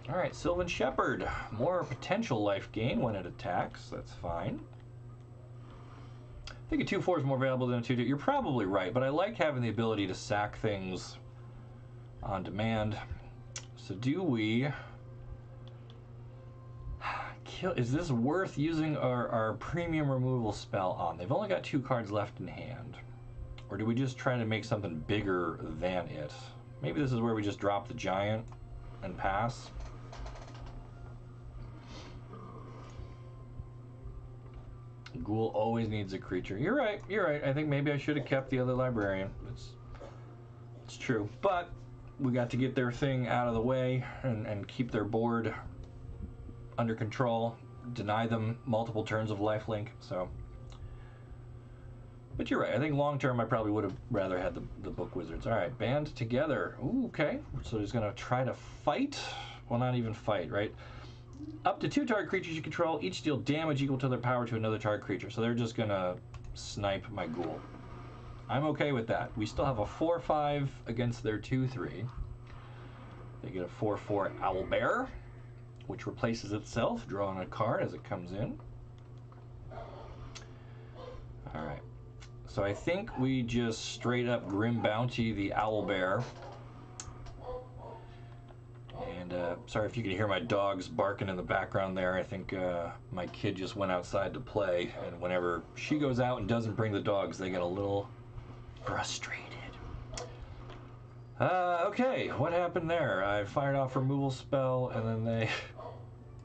All right, Sylvan Shepherd, more potential life gain when it attacks. That's fine. I think a 2/4 is more valuable than a 2/2. You're probably right, but I like having the ability to sack things on demand. So do we kill? Is this worth using our premium removal spell on? They've only got 2 cards left in hand. Or do we just try to make something bigger than it? Maybe this is where we just drop the giant and pass. Ghoul always needs a creature. You're right, you're right. I think maybe I should have kept the other librarian. It's true. But we got to get their thing out of the way and keep their board under control. Deny them multiple turns of lifelink, so. But you're right. I think long term I probably would have rather had the book wizards. All right, band together. Ooh, okay. So he's going to try to fight. Well, not even fight, right? Up to 2 target creatures you control each deal damage equal to their power to another target creature. So they're just going to snipe my ghoul. I'm okay with that. We still have a 4/5 against their 2/3. They get a 4/4 owlbear, which replaces itself, drawing a card as it comes in. All right. So I think we just straight up Grim Bounty the owlbear. And sorry if you can hear my dogs barking in the background there. I think my kid just went outside to play, and whenever she goes out and doesn't bring the dogs, they get a little frustrated. Okay, what happened there? I fired off removal spell, and then they...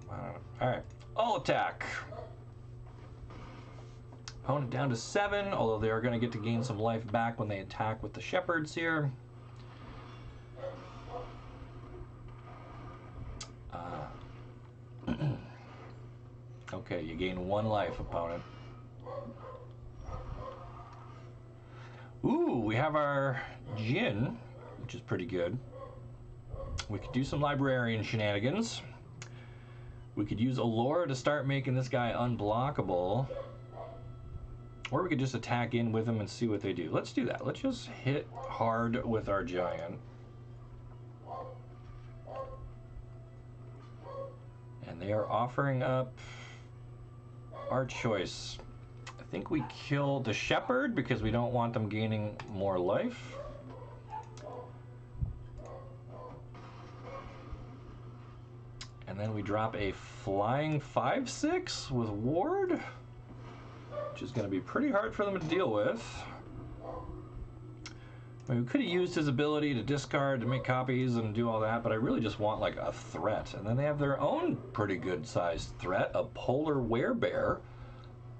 I don't know. All right, all attack. Opponent down to 7, although they are going to get to gain some life back when they attack with the shepherds here. Okay, you gain 1 life, opponent. Ooh, we have our Djinn, which is pretty good. We could do some librarian shenanigans. We could use Allure to start making this guy unblockable. Or we could just attack in with them and see what they do. Let's do that. Let's just hit hard with our giant. And they are offering up our choice. I think we kill the shepherd because we don't want them gaining more life. And then we drop a flying 5/6 with ward, which is going to be pretty hard for them to deal with. I mean, we could have used his ability to discard to make copies and do all that, but I really just want like a threat. And then they have their own pretty good sized threat, a polar werebear,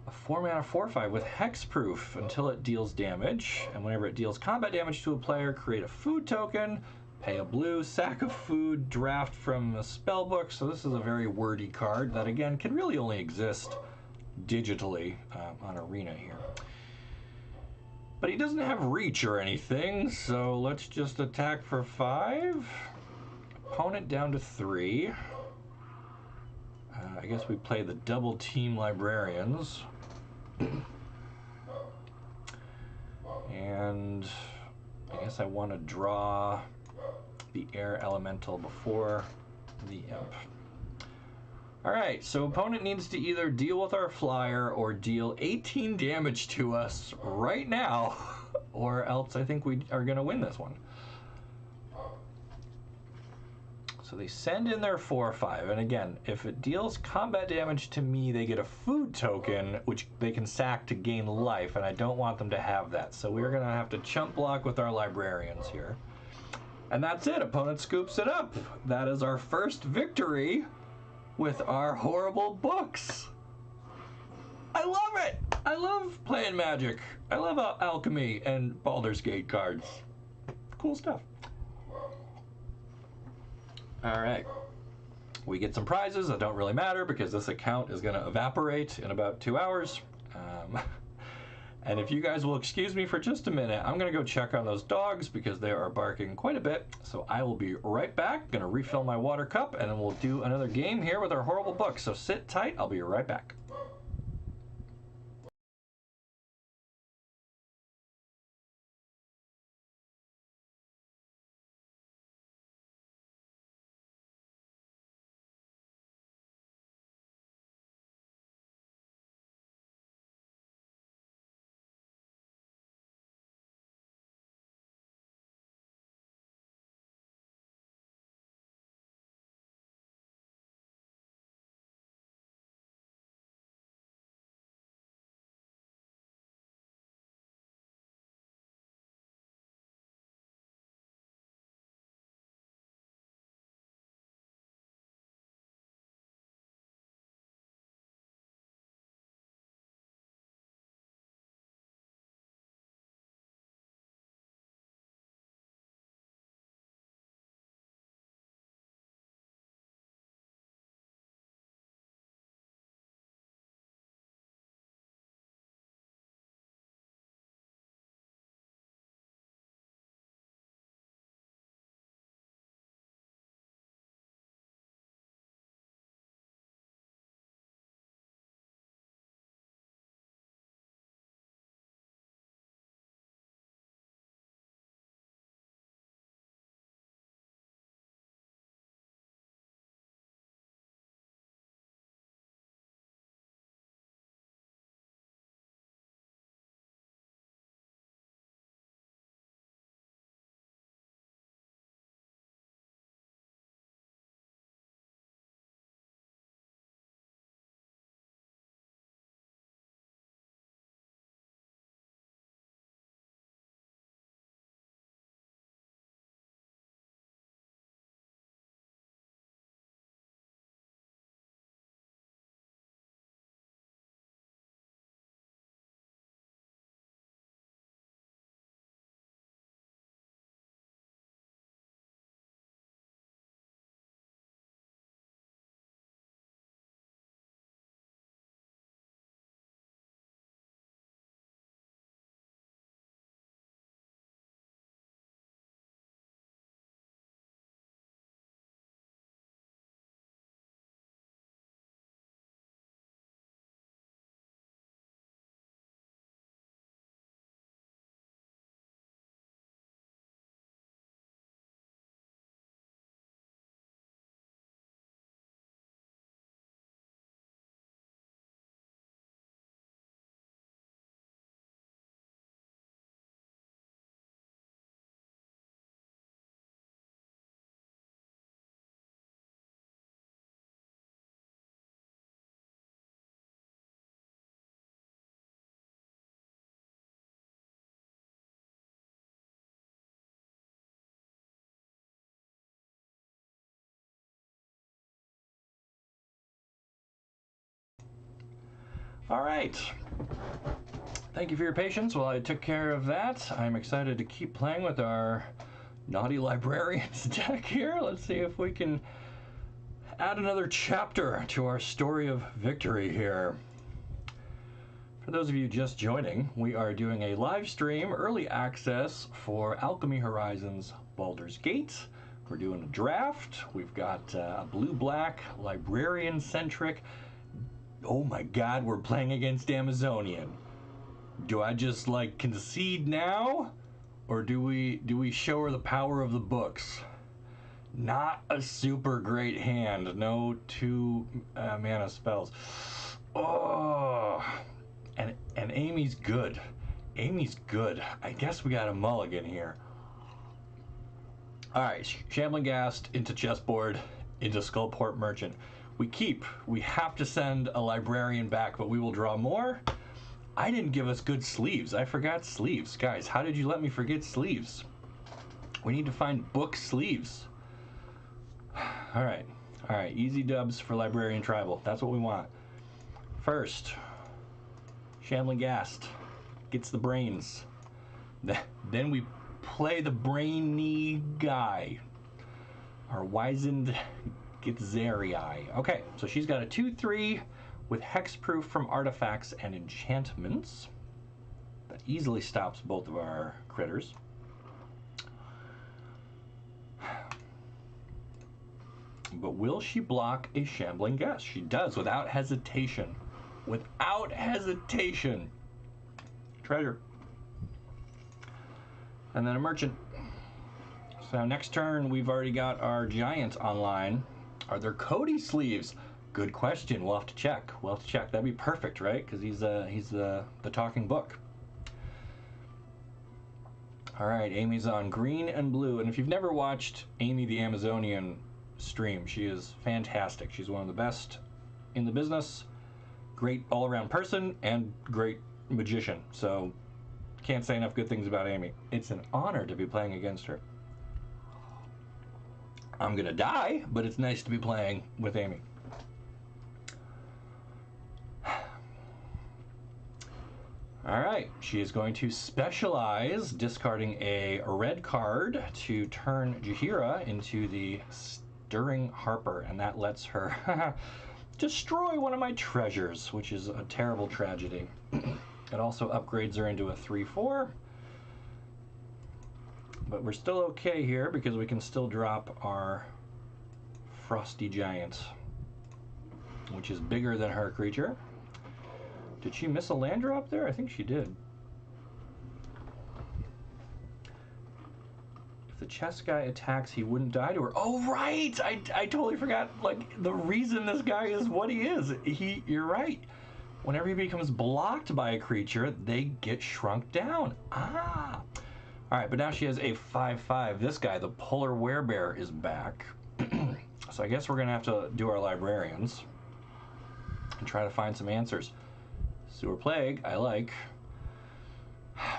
a 4-mana 4/5 with hexproof until it deals damage. And whenever it deals combat damage to a player, create a food token, pay a blue, sack of food, draft from a spellbook. So this is a very wordy card that again can really only exist digitally on Arena here. But he doesn't have reach or anything, so let's just attack for 5. Opponent down to 3. I guess we play the double team librarians. And I guess I want to draw the air elemental before the imp. Alright, so opponent needs to either deal with our flyer or deal 18 damage to us right now, or else I think we are going to win this one. So they send in their 4/5, and again, if it deals combat damage to me, they get a food token, which they can sack to gain life, and I don't want them to have that. So we're going to have to chump block with our librarians here. And that's it. Opponent scoops it up. That is our first victory with our horrible books. I love it. I love playing Magic. I love Alchemy and Baldur's Gate cards. Cool stuff. All right. We get some prizes that don't really matter because this account is going to evaporate in about 2 hours. And if you guys will excuse me for just a minute, I'm going to go check on those dogs because they are barking quite a bit. So I will be right back. Going to refill my water cup, and then we'll do another game here with our horrible book. So sit tight. I'll be right back. All right. Thank you for your patience while I took care of that. I'm excited to keep playing with our Naughty Librarians deck here. Let's see if we can add another chapter to our story of victory here. For those of you just joining, we are doing a live stream early access for Alchemy Horizons Baldur's Gate. We're doing a draft. We've got a blue-black, librarian-centric. Oh my god, we're playing against Amazonian. Do I just like concede now? Or do we show her the power of the books? Not a super great hand. No 2 mana spells. Oh, and Amy's good. Amy's good. I guess we got a mulligan here. All right, Shambling Ghast into chessboard, into Skullport Merchant. We have to send a librarian back, but we will draw more. I didn't give us good sleeves. I forgot sleeves. Guys, how did you let me forget sleeves? We need to find book sleeves. All right, easy dubs for Librarian Tribal. That's what we want. First, Shambling Ghast gets the brains. Then we play the brainy guy. Our wizened Gitzerii. Okay, so she's got a 2/3 with hexproof from artifacts and enchantments. That easily stops both of our critters. But will she block a Shambling Ghast? She does, without hesitation. Without hesitation. Treasure. And then a merchant. So next turn, we've already got our giant online. Are there Cody sleeves? Good question. We'll have to check. That'd be perfect, right? Because he's the talking book. All right, Amy's on green and blue. And if you've never watched Amy the Amazonian stream, she is fantastic. She's one of the best in the business. Great all-around person and great magician. So can't say enough good things about Amy. It's an honor to be playing against her. I'm gonna die, but it's nice to be playing with Amy. All right, she is going to specialize, discarding a red card to turn Jaheira into the Stirring Harper, and that lets her destroy one of my treasures, which is a terrible tragedy. It also upgrades her into a 3/4. But we're still okay here because we can still drop our Frosty Giant, which is bigger than her creature. Did she miss a land drop there? I think she did. If the chess guy attacks, he wouldn't die to her. Oh, right! I totally forgot, like, the reason this guy is what he is. You're right. Whenever he becomes blocked by a creature, they get shrunk down. Ah! All right, but now she has a 5/5. This guy, the Polar Werebear, is back. So I guess we're going to have to do our librarians and try to find some answers. Sewer Plague, I like.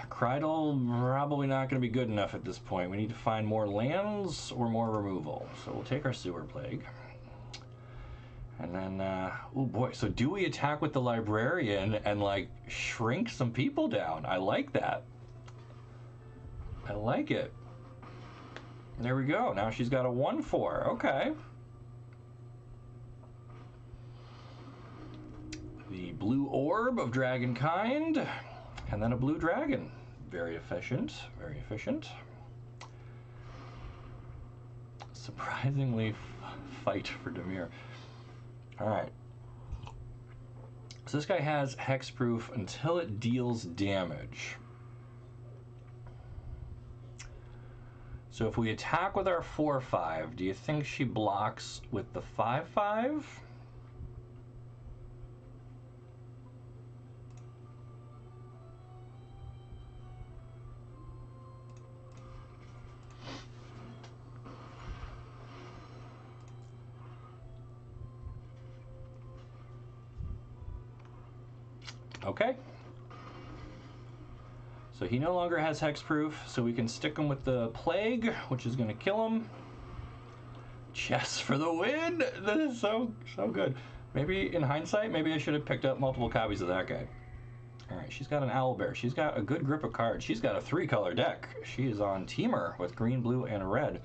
Crydal, probably not going to be good enough at this point. We need to find more lands or more removal. So we'll take our Sewer Plague. And then, oh boy, so do we attack with the librarian and, like, shrink some people down? I like that. I like it. There we go. Now she's got a 1/4. Okay. The blue orb of Dragonkind, and then a blue dragon. Very efficient. Very efficient. Surprisingly fight for Dimir. All right. So this guy has hexproof until it deals damage. So if we attack with our 4/5, do you think she blocks with the 5/5? Okay. So he no longer has hexproof, so we can stick him with the plague, which is going to kill him. Chess for the win! That is so good. Maybe in hindsight, maybe I should have picked up multiple copies of that guy. All right, she's got an owlbear. She's got a good grip of cards. She's got a 3-color deck. She is on Teamer with green, blue, and red.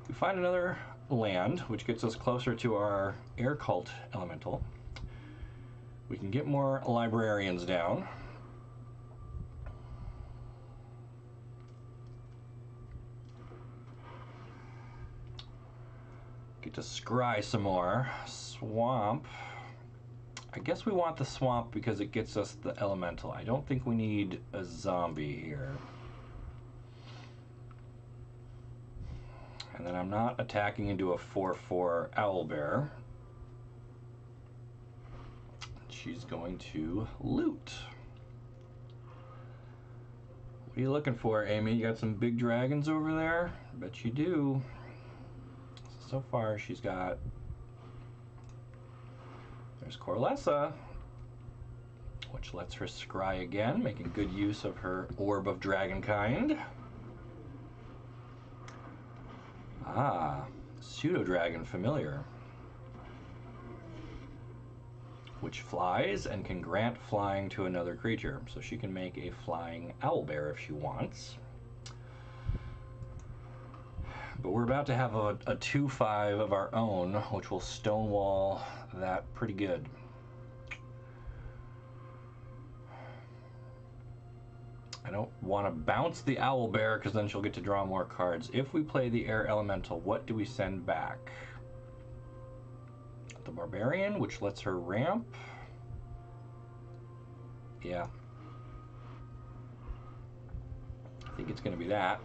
We find another land, which gets us closer to our air cult elemental. We can get more librarians down. Get to scry some more. Swamp. I guess we want the swamp because it gets us the elemental. I don't think we need a zombie here. And then I'm not attacking into a 4/4 owlbear. She's going to loot. What are you looking for, Amy? You got some big dragons over there? Bet you do. So far, she's got... There's Corlessa, which lets her scry again, making good use of her Orb of Dragonkind. Ah, Pseudo-Dragon Familiar, which flies and can grant flying to another creature. So she can make a flying owlbear if she wants. But we're about to have a 2/5 of our own, which will stonewall that pretty good. I don't want to bounce the owlbear because then she'll get to draw more cards. If we play the air elemental, what do we send back? The barbarian, which lets her ramp. Yeah. I think it's going to be that.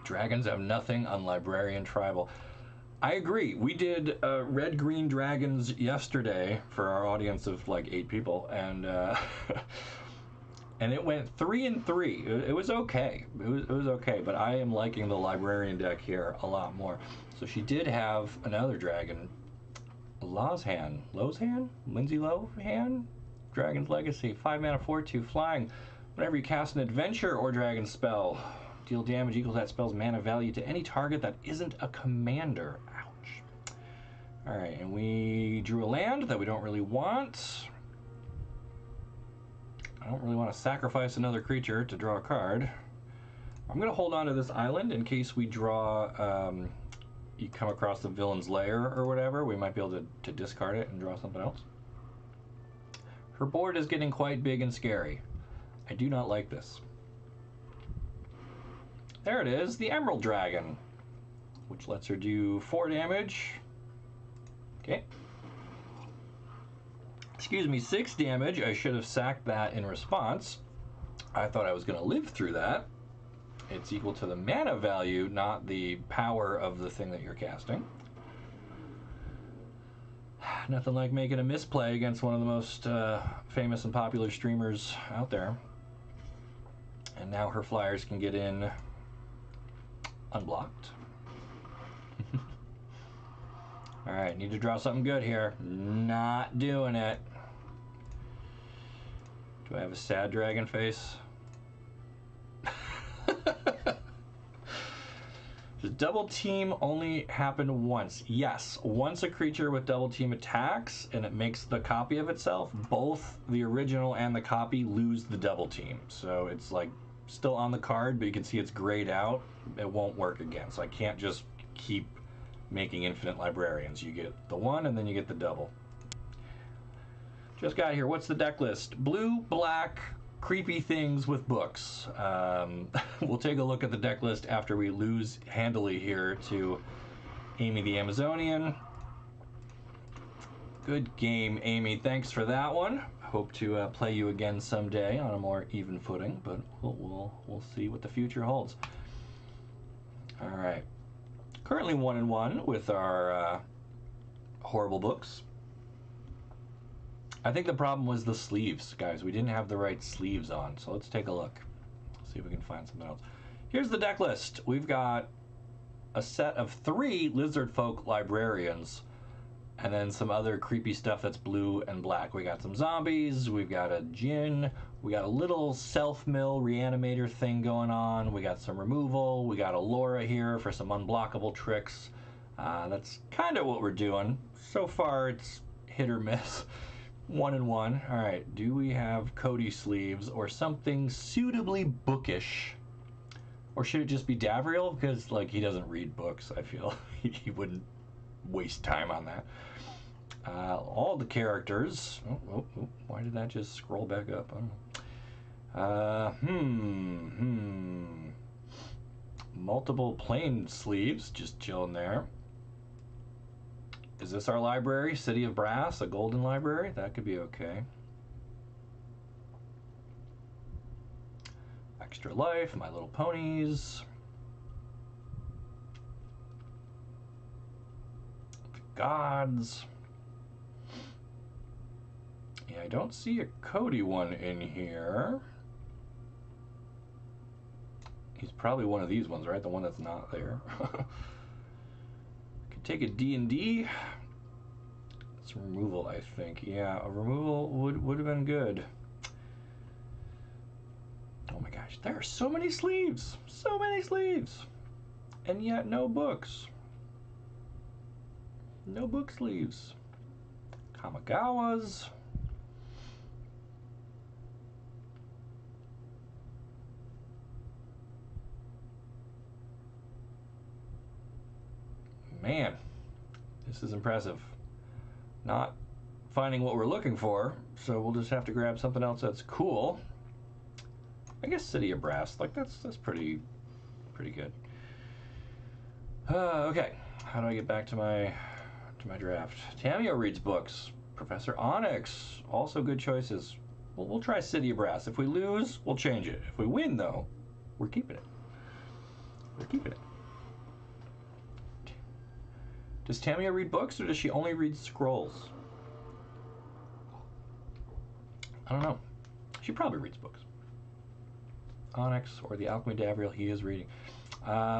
Dragons have nothing on Librarian Tribal. I agree. We did red-green dragons yesterday for our audience of like 8 people, and and it went 3 and 3. It was okay. It was okay, but I am liking the Librarian deck here a lot more. So she did have another dragon, Lozhan, Lindsay Lohan, Dragon's Legacy, 5 mana, 4/2 flying. Whenever you cast an adventure or dragon spell, deal damage equal to that spell's mana value to any target that isn't a commander. Ouch. Alright, and we drew a land that we don't really want. I don't really want to sacrifice another creature to draw a card. I'm going to hold on to this island in case we draw, you come across the villain's lair or whatever. We might be able to discard it and draw something else. Her board is getting quite big and scary. I do not like this. There it is, the Emerald Dragon, which lets her do 4 damage. Okay. Excuse me, 6 damage. I should have sacked that in response. I thought I was going to live through that. It's equal to the mana value, not the power of the thing that you're casting. Nothing like making a misplay against one of the most famous and popular streamers out there. And now her flyers can get in unblocked. Alright, need to draw something good here. Not doing it. Do I have a sad dragon face? Does double team only happen once? Yes, once a creature with double team attacks and it makes the copy of itself, both the original and the copy lose the double team. So it's like still on the card, but you can see it's grayed out. It won't work again. So I can't just keep making infinite librarians. You get the one and then you get the double. Just got here. What's the deck list? Blue, black, creepy things with books. We'll take a look at the deck list after we lose handily here to Amy the Amazonian. Good game, Amy. Thanks for that one. Hope to play you again someday on a more even footing, but we'll see what the future holds. All right. Currently 1-1 with our horrible books. I think the problem was the sleeves, guys. We didn't have the right sleeves on, so let's take a look. See if we can find something else. Here's the deck list. We've got a set of 3 Lizard Folk Librarians And then some other creepy stuff that's blue and black. We got some zombies, we've got a djinn, we got a little self-mill reanimator thing going on, we got some removal, we got a Laura here for some unblockable tricks. That's kind of what we're doing. So far it's hit or miss. 1 and 1. All right, do we have Cody sleeves or something suitably bookish? Or should it just be Davriel? Because like he doesn't read books, I feel. He wouldn't waste time on that. All the characters. Why did that just scroll back up? I don't know. Multiple plain sleeves, just chilling there. Is this our library? City of Brass, a golden library? That could be okay. Extra Life, My Little Ponies. The Gods. Yeah, I don't see a Cody one in here. He's probably one of these ones, right? The one that's not there. Could take a D&D. It's removal, I think. Yeah, a removal would have been good. Oh my gosh, there are so many sleeves! So many sleeves! And yet no books. No book sleeves. Kamigawas. Man, this is impressive. Not finding what we're looking for, so we'll just have to grab something else that's cool. I guess City of Brass, like that's pretty good. Okay, how do I get back to my draft? Tamio reads books. Professor Onyx, also good choices. We'll try City of Brass. If we lose, we'll change it. If we win, though, we're keeping it. We're keeping it. Does Tamio read books, or does she only read scrolls? I don't know. She probably reads books. Onyx or the Alchemy Davriel, he is reading.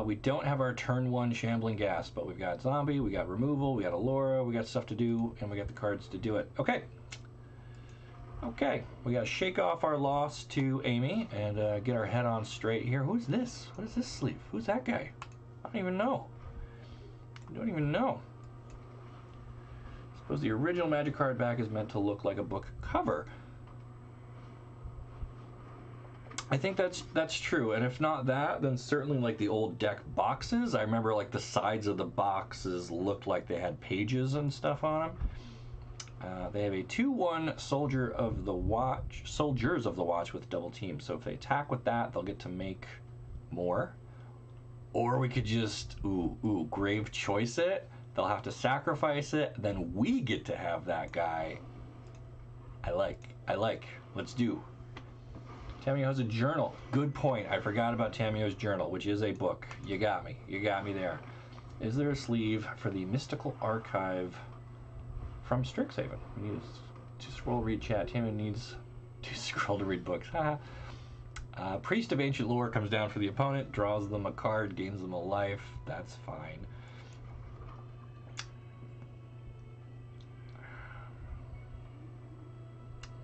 We don't have our turn 1 Shambling Gas, but we've got Zombie, we got Removal, we got Allura, we got stuff to do, and we got the cards to do it. Okay. Okay, we gotta shake off our loss to Amy and get our head on straight here. Who's this? What is this sleeve? Who's that guy? I don't even know. I don't even know. I suppose the original Magic card back is meant to look like a book cover. I think that's true, and if not that, then certainly like the old deck boxes. I remember like the sides of the boxes looked like they had pages and stuff on them. They have a 2/1 Soldiers of the Watch with double team. So if they attack with that, they'll get to make more. Or we could just grave choice it. They'll have to sacrifice it. Then we get to have that guy. I like. Let's do. Tamio has a journal. Good point. I forgot about Tamio's journal, which is a book. You got me. You got me there. Is there a sleeve for the Mystical Archive from Strixhaven? We need to scroll read chat. Tamio needs to scroll to read books. Priest of Ancient Lore comes down for the opponent, draws them a card, gains them a life. That's fine.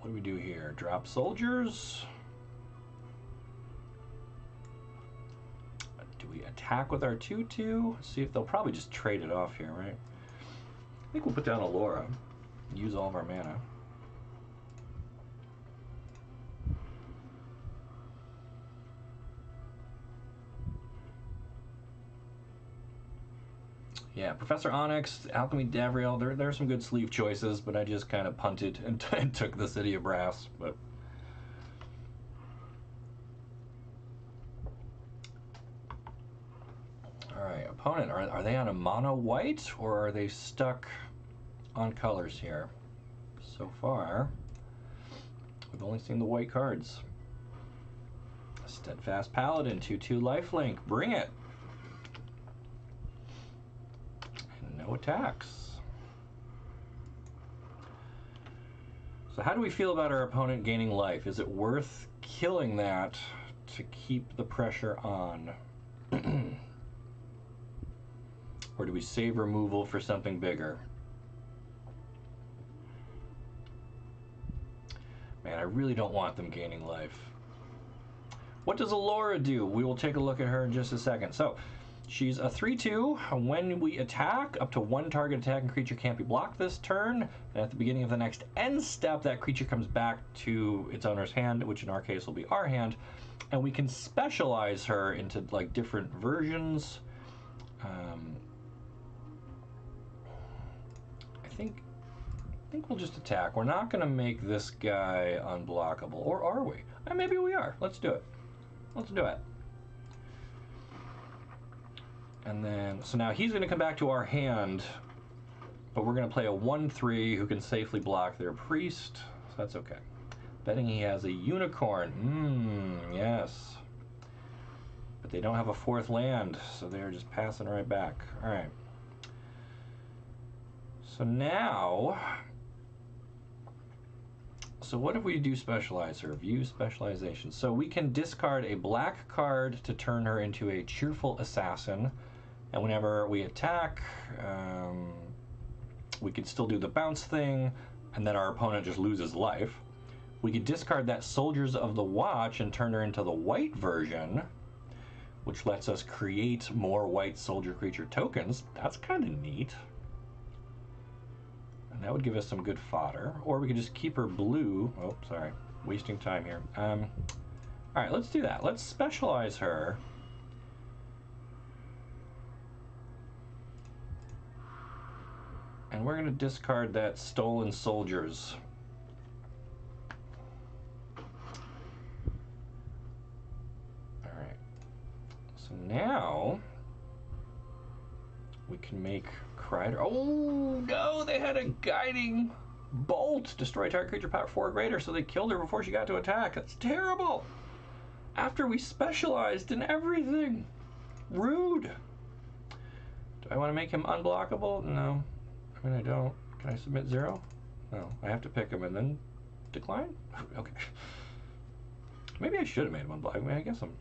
What do we do here? Drop soldiers. Do we attack with our 2/2? See if they'll probably just trade it off here, right? I think we'll put down Allura. Use all of our mana. Yeah, Professor Onyx, Alchemy Davriel, there are some good sleeve choices, but I just kind of punted and took the City of Brass. But all right, opponent, are they on a mono white or are they stuck on colors here? So far, we've only seen the white cards. Steadfast Paladin, 2/2 lifelink, bring it. No attacks. So how do we feel about our opponent gaining life? Is it worth killing that to keep the pressure on? Or do we save removal for something bigger? Man, I really don't want them gaining life. What does Allura do? We will take a look at her in just a second. So, she's a 3/2. When we attack, up to one target attacking creature can't be blocked this turn. And at the beginning of the next end step, that creature comes back to its owner's hand, which in our case will be our hand. And we can specialize her into like different versions. I think we'll just attack. We're not going to make this guy unblockable, or are we? Maybe we are. Let's do it. Let's do it. And then, so now he's going to come back to our hand, but we're going to play a 1/3 who can safely block their priest, so that's okay. Betting he has a unicorn. Yes. But they don't have a 4th land, so they're just passing right back. All right. So now, so what if we do specialize her? View specialization. So we can discard a black card to turn her into a cheerful assassin. And whenever we attack, we could still do the bounce thing, and then our opponent just loses life. We could discard that Soldiers of the Watch and turn her into the white version, which lets us create more white soldier creature tokens. That's kind of neat. And that would give us some good fodder. Or we could just keep her blue. Oh, sorry. Wasting time here. All right, let's do that. Let's specialize her. And we're going to discard that Stolen Soldiers. All right. So now we can make Crider. Oh no, they had a guiding bolt. Destroy target creature power 4 or greater, so they killed her before she got to attack. That's terrible. After we specialized in everything. Rude. Do I want to make him unblockable? No. I mean, I don't. Can I submit 0? No. I have to pick him and then decline? Okay. Maybe I should have made him unblockable. I mean, I guess I'm...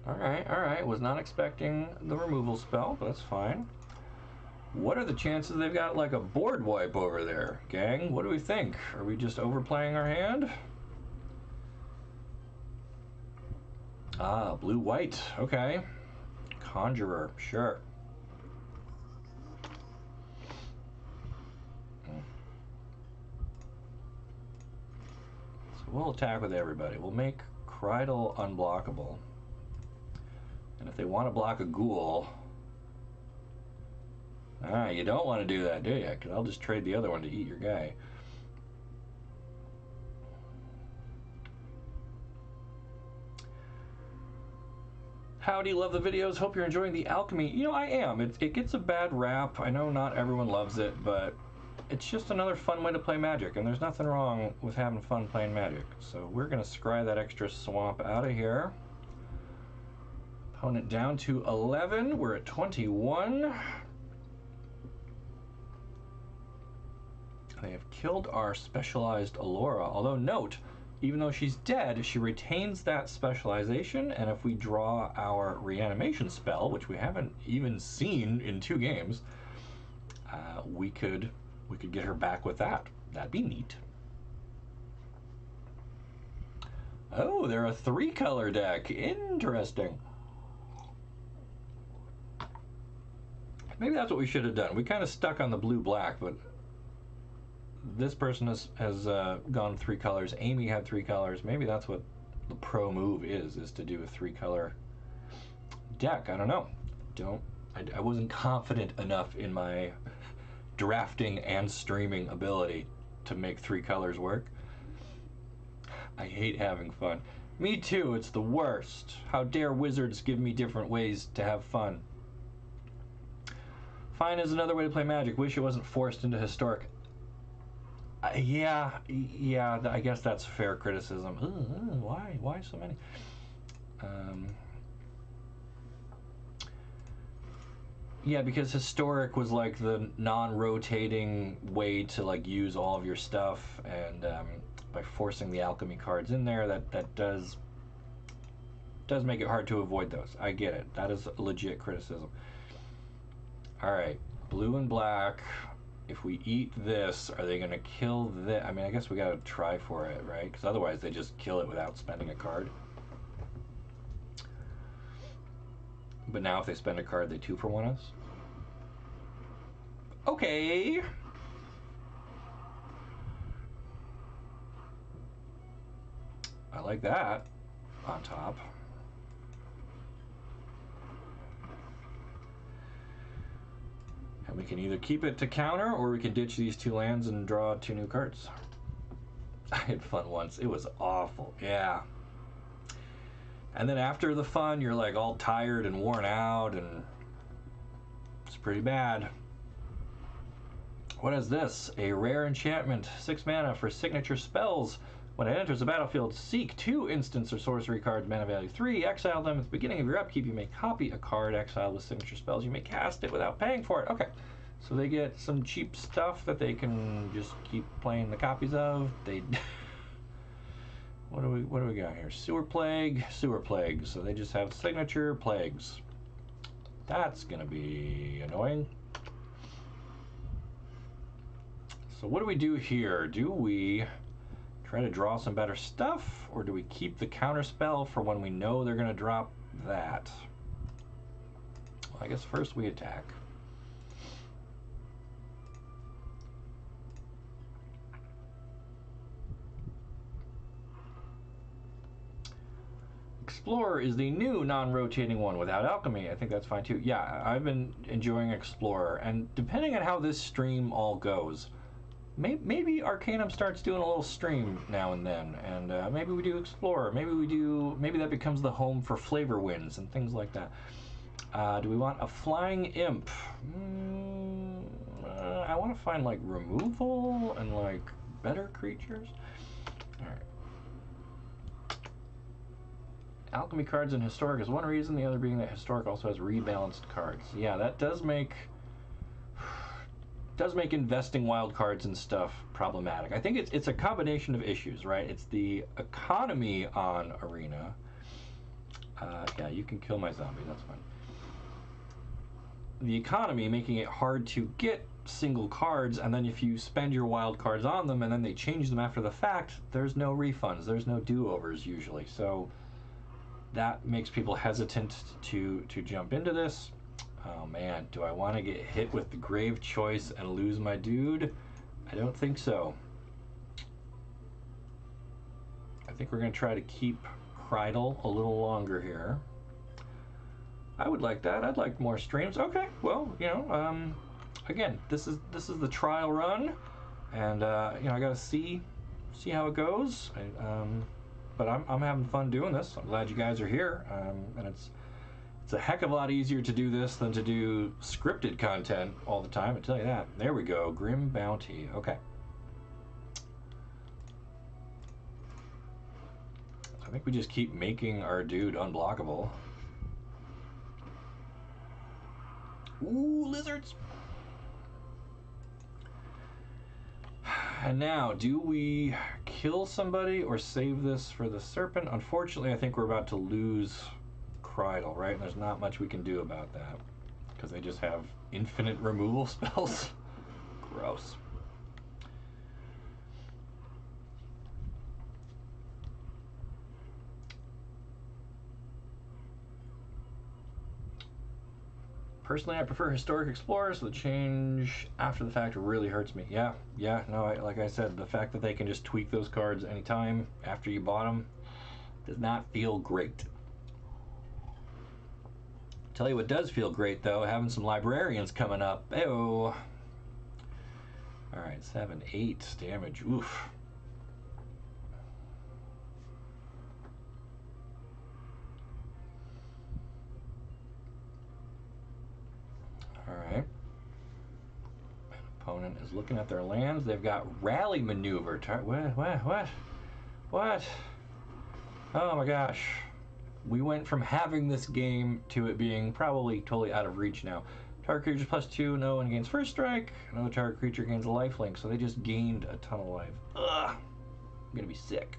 Alright. Was not expecting the removal spell, but that's fine. What are the chances they've got like a board wipe over there, gang? What do we think? Are we just overplaying our hand? Ah, blue-white. Okay. Conjurer. Sure. So we'll attack with everybody. We'll make Crydal unblockable. And if they want to block a ghoul... Ah, you don't want to do that, do you? Because I'll just trade the other one to eat your guy. Howdy, love the videos. Hope you're enjoying the Alchemy. You know, I am. It gets a bad rap. I know not everyone loves it, but it's just another fun way to play Magic, and there's nothing wrong with having fun playing Magic. So we're going to scry that extra swamp out of here. Opponent down to 11. We're at 21. They have killed our specialized Allura. Although, note, even though she's dead, she retains that specialization, and if we draw our reanimation spell, which we haven't even seen in 2 games, we could get her back with that. That'd be neat. Oh, they're a 3-color deck. Interesting. Maybe that's what we should have done. We kind of stuck on the blue-black, but this person has gone 3 colors. Amy had 3 colors. Maybe that's what the pro move is to do a 3-color deck. I don't know. I wasn't confident enough in my drafting and streaming ability to make 3 colors work. I hate having fun. Me too, it's the worst. How dare wizards give me different ways to have fun. Fine is another way to play Magic. Wish it wasn't forced into historic. Yeah, I guess that's fair criticism. Why so many? Yeah, because historic was like the non-rotating way to like use all of your stuff, and by forcing the alchemy cards in there, that does make it hard to avoid those. I get it. That is a legit criticism. Alright, blue and black. If we eat this, are they going to kill this? I mean, I guess we got to try for it, right? Because otherwise they just kill it without spending a card. But now if they spend a card, they 2-for-1 us. Okay. I like that on top. And we can either keep it to counter, or we can ditch these 2 lands and draw 2 new cards. I had fun once. It was awful. Yeah. And then after the fun, you're like all tired and worn out, and it's pretty bad. What is this? A rare enchantment. 6 mana for signature spells. When it enters the battlefield, seek 2 instants or sorcery cards, mana value 3, exile them. At the beginning of your upkeep, you may copy a card exiled with signature spells. You may cast it without paying for it. Okay, so they get some cheap stuff that they can just keep playing the copies of. They what do we got here? Sewer plague. So they just have signature plagues. That's gonna be annoying. So what do we do here? Do we try to draw some better stuff, or do we keep the counter spell for when we know they're going to drop that? Well, I guess first we attack. Explorer is the new non-rotating one without alchemy. I think that's fine too. Yeah, I've been enjoying Explorer, and depending on how this stream all goes, maybe Arcanum starts doing a little stream now and then, and maybe we do Explorer. Maybe that becomes the home for Flavor Winds and things like that. Do we want a Flying Imp? I want to find like removal and like better creatures. All right. Alchemy cards in Historic is one reason, the other being that Historic also has rebalanced cards. Yeah, that does make investing wild cards and stuff problematic. I think it's a combination of issues, right? It's the economy on Arena. Yeah, you can kill my zombie, that's fine. The economy making it hard to get single cards, and then if you spend your wild cards on them and then they change them after the fact, there's no refunds, there's no do-overs usually. So that makes people hesitant to jump into this. Oh man, do I want to get hit with the grave choice and lose my dude? I don't think so. I think we're going to try to keep Krydle a little longer here. I would like that. I'd like more streams. Okay, well, you know, again, this is the trial run, and you know, I got to see how it goes. But I'm having fun doing this. I'm glad you guys are here, and it's a heck of a lot easier to do this than to do scripted content all the time, I tell you that. There we go, Grim Bounty, okay. I think we just keep making our dude unblockable. Ooh, lizards! And now, do we kill somebody or save this for the serpent? Unfortunately, I think we're about to lose Krydle, right? And there's not much we can do about that because they just have infinite removal spells. Gross. Personally, I prefer Historic Explorer, so the change after the fact really hurts me. Yeah, no, like I said, the fact that they can just tweak those cards anytime after you bought them does not feel great. Tell you what does feel great though, having some librarians coming up. Ew. Alright, 7, 8 damage. Oof. Alright. An opponent is looking at their lands. They've got Rally Maneuver. What? Oh my gosh. We went from having this game to it being probably totally out of reach now. Target creature +2, no one gains first strike. No target creature gains a lifelink, so they just gained a ton of life. Ugh, I'm gonna be sick.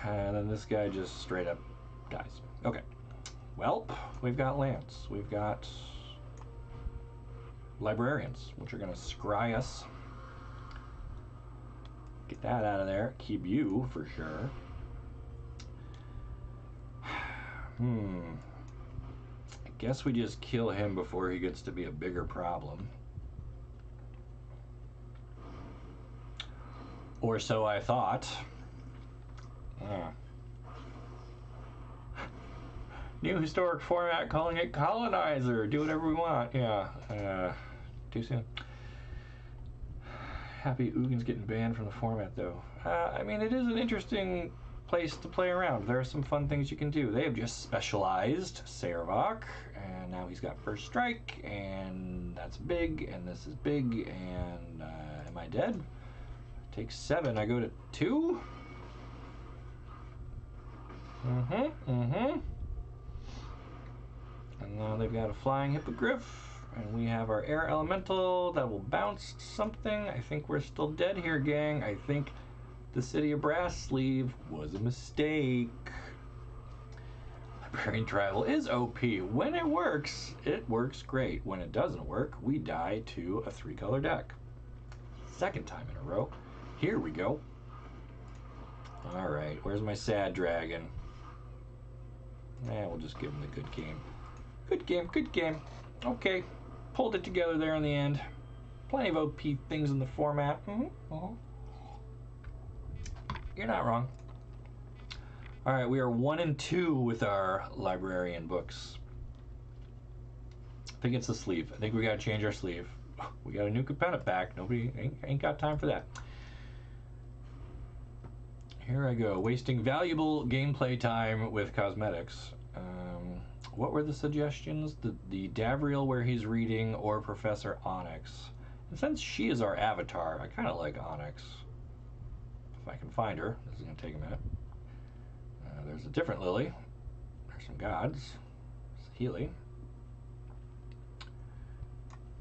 And then this guy just straight up dies. Okay, Welp, we've got lands. We've got librarians, which are going to scry us. Get that out of there. Keep you, for sure. I guess we just kill him before he gets to be a bigger problem. Or so I thought. New historic format, calling it Colonizer. Do whatever we want. Yeah. Too soon. Happy Ugin's getting banned from the format, though. I mean, it is an interesting place to play around. There are some fun things you can do. They have just specialized Servok, and now he's got first strike, and that's big, and this is big, and am I dead? Takes 7. I go to 2. And now they've got a flying hippogriff, and we have our air elemental that will bounce something. I think we're still dead here, gang. I think the City of Brass Sleeve was a mistake. Librarian Tribal is OP. When it works great. When it doesn't work, we die to a 3-color deck. Second time in a row. Here we go. All right, where's my sad dragon? We'll just give him the good game. Good game, good game. Okay, pulled it together there in the end. Plenty of OP things in the format. You're not wrong. All right, we are 1 and 2 with our librarian books. I think it's the sleeve. I think we gotta change our sleeve. We got a new Capenna pack. Nobody ain't got time for that. Here I go, wasting valuable gameplay time with cosmetics. What were the suggestions? The Davriel where he's reading, or Professor Onyx. And since she is our avatar, I kind of like Onyx. If I can find her. This is going to take a minute. There's a different Lily. There's some gods. There's Healy.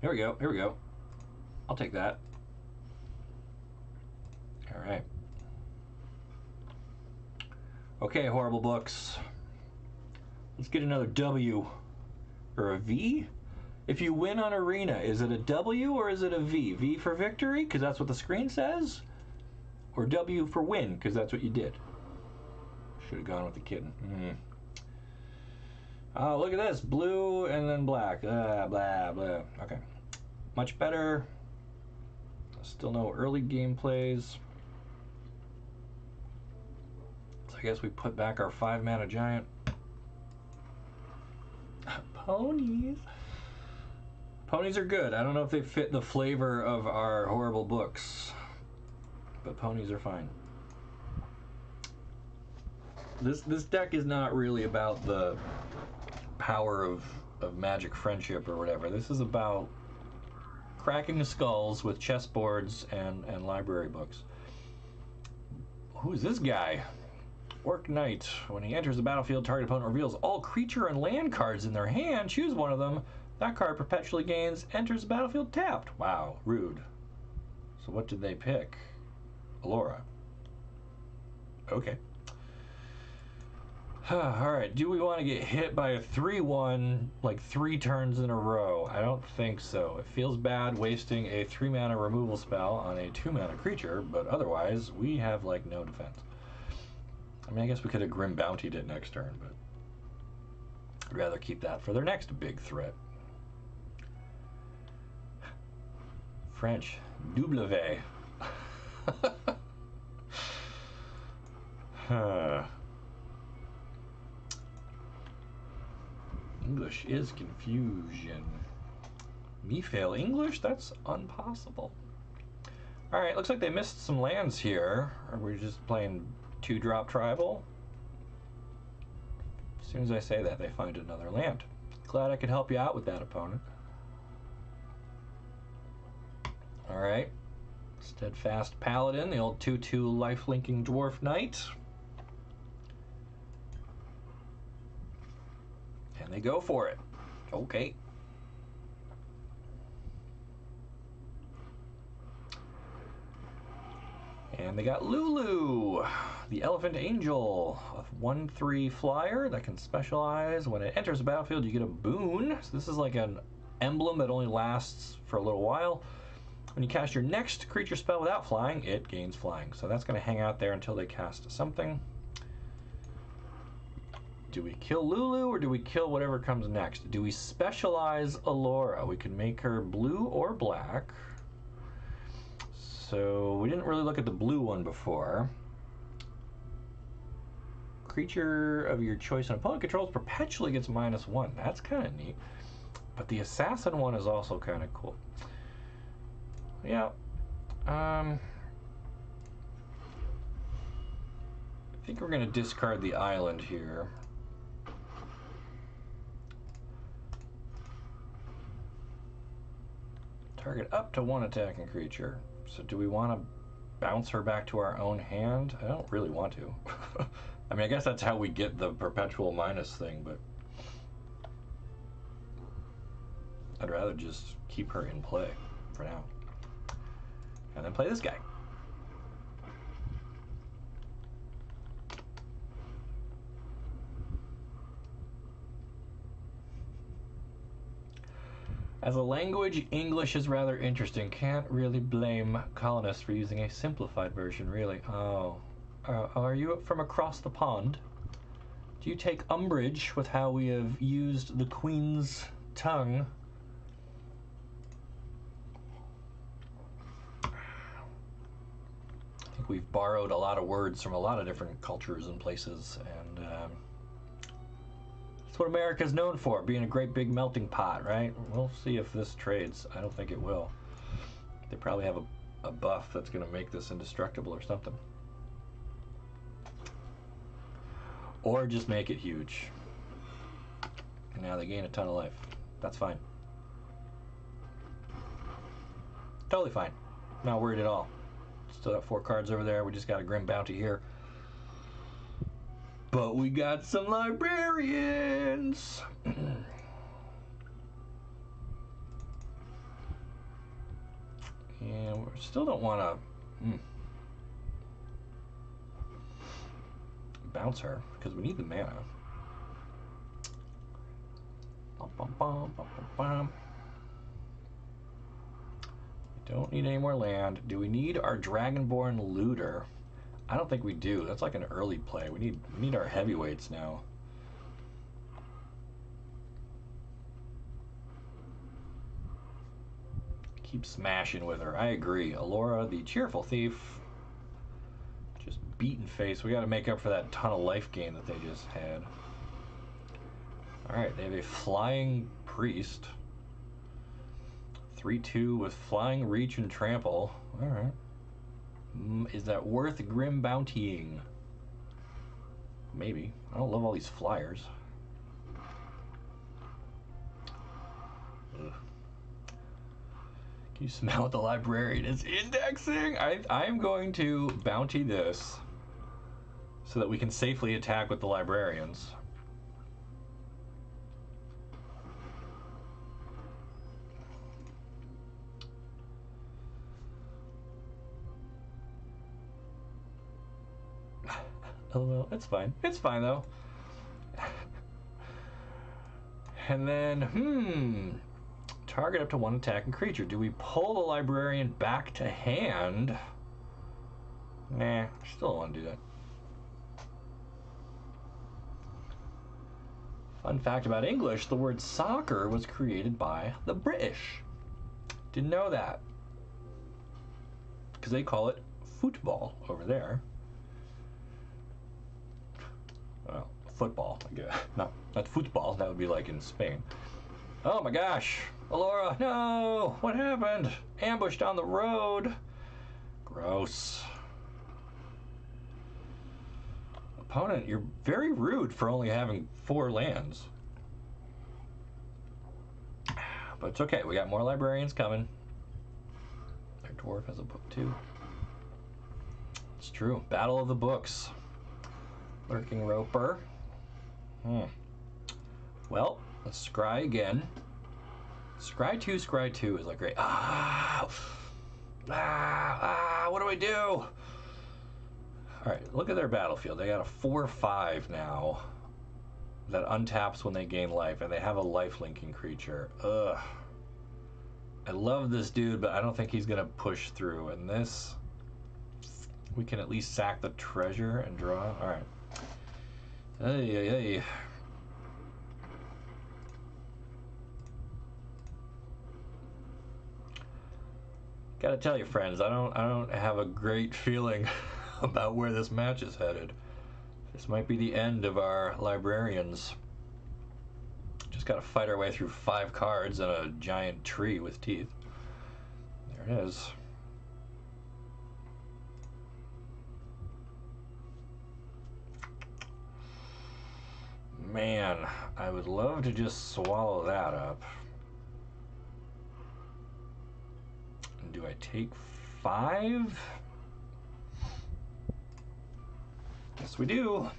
Here we go. Here we go. I'll take that. All right. Okay, horrible books. Let's get another W. Or a V? If you win on Arena, is it a W or is it a V? V for victory, because that's what the screen says? Or W for win, because that's what you did? Should have gone with the kitten. Oh, look at this. Blue and then black. Blah, blah. Okay. Much better. Still no early game plays. So I guess we put back our 5-mana giant. Ponies. Ponies are good. I don't know if they fit the flavor of our horrible books, but ponies are fine. This deck is not really about the power of magic friendship or whatever. This is about cracking the skulls with chessboards and library books. Who's this guy? Orc Knight. When he enters the battlefield, target opponent reveals all creature and land cards in their hand. Choose one of them. That card perpetually gains, enters the battlefield tapped. Wow, rude. So what did they pick? Allura. Okay. Alright, do we want to get hit by a 3-1 like 3 turns in a row? I don't think so. It feels bad wasting a 3-mana removal spell on a 2-mana creature, but otherwise we have like no defense. I mean, I guess we could have Grim Bountied it next turn, but I'd rather keep that for their next big threat. French. W. English is confusion. Me fail English? That's impossible. Alright, looks like they missed some lands here. Are we just playing 2-drop tribal? As soon as I say that, they find another land. Glad I could help you out with that, opponent. Alright. Steadfast Paladin, the old 2-2 life-linking Dwarf Knight. And they go for it. Okay. And they got Lulu, the Elephant Angel, a 1/3 flyer that can specialize. When it enters the battlefield, you get a boon. So this is like an emblem that only lasts for a little while. When you cast your next creature spell without flying, it gains flying. So that's going to hang out there until they cast something. Do we kill Lulu or do we kill whatever comes next? Do we specialize Allura? We can make her blue or black. So we didn't really look at the blue one before. Creature of your choice and opponent controls perpetually gets -1. That's kind of neat. But the assassin one is also kind of cool. Yeah. I think we're going to discard the island here. Target up to 1 attacking creature. So do we want to bounce her back to our own hand? I don't really want to. I mean, I guess that's how we get the perpetual minus thing, but I'd rather just keep her in play for now. And then play this guy. As a language, English is rather interesting. Can't really blame colonists for using a simplified version, really. Oh. Are you from across the pond? Do you take umbrage with how we have used the Queen's tongue? I think we've borrowed a lot of words from a lot of different cultures and places, and that's what America's known for, being a great big melting pot, right? We'll see if this trades. I don't think it will. They probably have a buff that's going to make this indestructible or something. Or just make it huge. Now they gain a ton of life. That's fine. Totally fine. Not worried at all. Still got 4 cards over there. We just got a Grim Bounty here. But we got some librarians. And we still don't want to bounce her because we need the mana. Bum, bum, bum, bum, bum, bum. We don't need any more land. Do we need our Dragonborn Looter? I don't think we do. That's like an early play. We need our heavyweights now. Keep smashing with her. I agree. Allura, the Cheerful Thief. Just beaten face. We got to make up for that ton of life gain that they just had. Alright, they have a Flying Priest. 3/2 with Flying, Reach, and Trample. Alright. Is that worth Grim Bountying? Maybe. I don't love all these flyers. Ugh. Can you smell what the librarian is indexing? I'm going to bounty this so that we can safely attack with the librarians. Oh, well, it's fine. It's fine, though. And then, target up to 1 attacking creature. Do we pull the librarian back to hand? Nah, still don't want to do that. Fun fact about English, the word soccer was created by the British. Didn't know that. Because they call it football over there. Well, football, I guess. Not football, that would be like in Spain. Oh my gosh! Allura, no! What happened? Ambushed on the road! Gross. Opponent, you're very rude for only having 4 lands. But it's okay, we got more librarians coming. Their dwarf has a book too. It's true. Battle of the Books. Lurking Roper. Well, let's scry again. Scry 2 is like great. What do I do? Alright, look at their battlefield. They got a 4/5 now that untaps when they gain life, and they have a life-linking creature. Ugh. I love this dude, but I don't think he's gonna push through. And this, we can at least sack the treasure and draw. Alright. Hey, hey, hey. Gotta tell you, friends, I don't have a great feeling about where this match is headed. This might be the end of our librarians. Just gotta fight our way through 5 cards and a giant tree with teeth. There it is. Man, I would love to just swallow that up. Do I take 5? Yes, we do.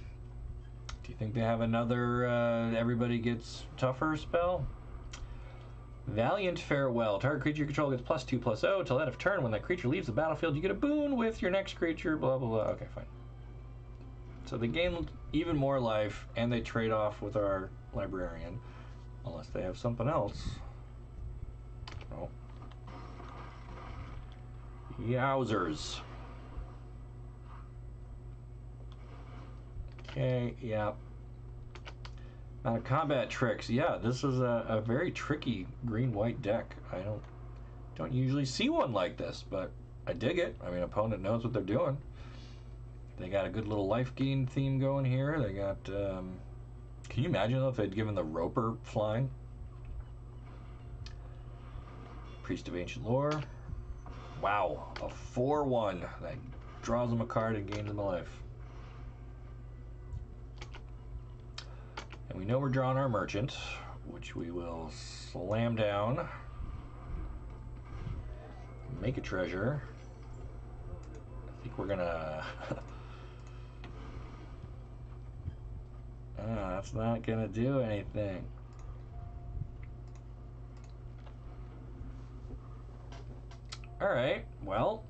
Do you think they have another everybody gets tougher spell? Valiant Farewell. Target creature you control gets +2/+0 till end of turn. When that creature leaves the battlefield, you get a boon with your next creature, blah, blah, blah. Okay, fine. So they gain even more life, and they trade off with our librarian. Unless they have something else. Oh. Yowzers. Okay, yeah. Combat tricks. Yeah, this is a very tricky green-white deck. I don't usually see one like this, but I dig it. I mean, opponent knows what they're doing. They got a good little life gain theme going here. They got, can you imagine if they'd given the Roper flying? Priest of Ancient Lore. Wow, a 4/1 that draws them a card and gains them a life. And we know we're drawing our merchant, which we will slam down. Make a treasure. I think we're gonna... that's not gonna do anything. Alright, well,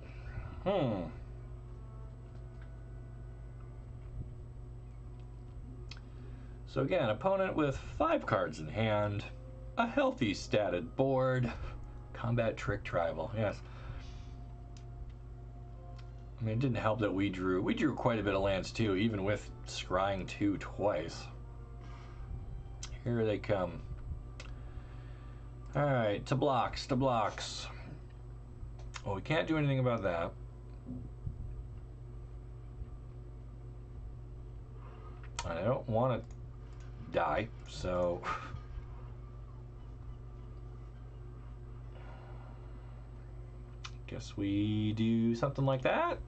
So again, opponent with 5 cards in hand, a healthy statted board, combat trick tribal, yes. I mean, it didn't help that we drew quite a bit of lands too, even with scrying 2 twice. Here they come. Alright, to blocks, to blocks. Well, we can't do anything about that. I don't want to die, so... Guess we do something like that.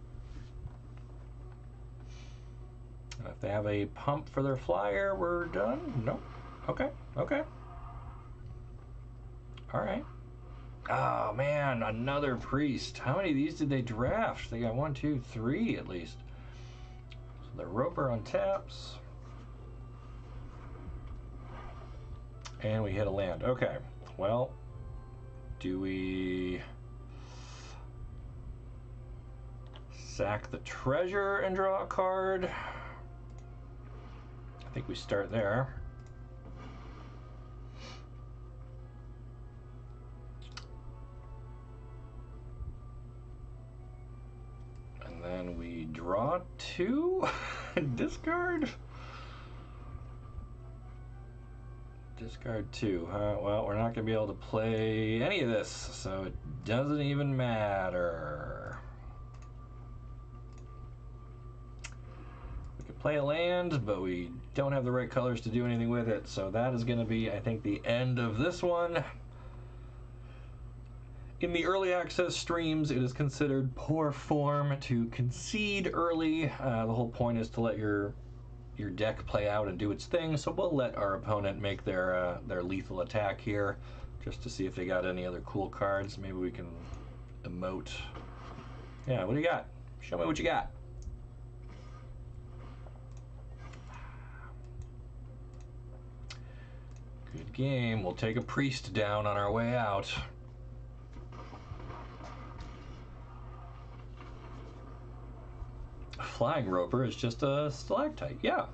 If they have a pump for their flyer, we're done? Nope. Okay, okay. Alright. Oh man, another priest. How many of these did they draft? They got 1, 2, 3 at least. So the Roper on taps. And we hit a land. Okay, well, do we sack the treasure and draw a card? I think we start there. And then we draw 2, discard. Discard 2. Well, we're not going to be able to play any of this, so it doesn't even matter. We could play a land, but we don't have the right colors to do anything with it, so that is going to be, I think, the end of this one. In the early access streams, it is considered poor form to concede early. The whole point is to let your deck play out and do its thing, so we'll let our opponent make their lethal attack here, just to see if they got any other cool cards. Maybe we can emote. Yeah, what do you got? Show me what you got. Good game. We'll take a priest down on our way out. flying roper is just a stalactite. Yeah,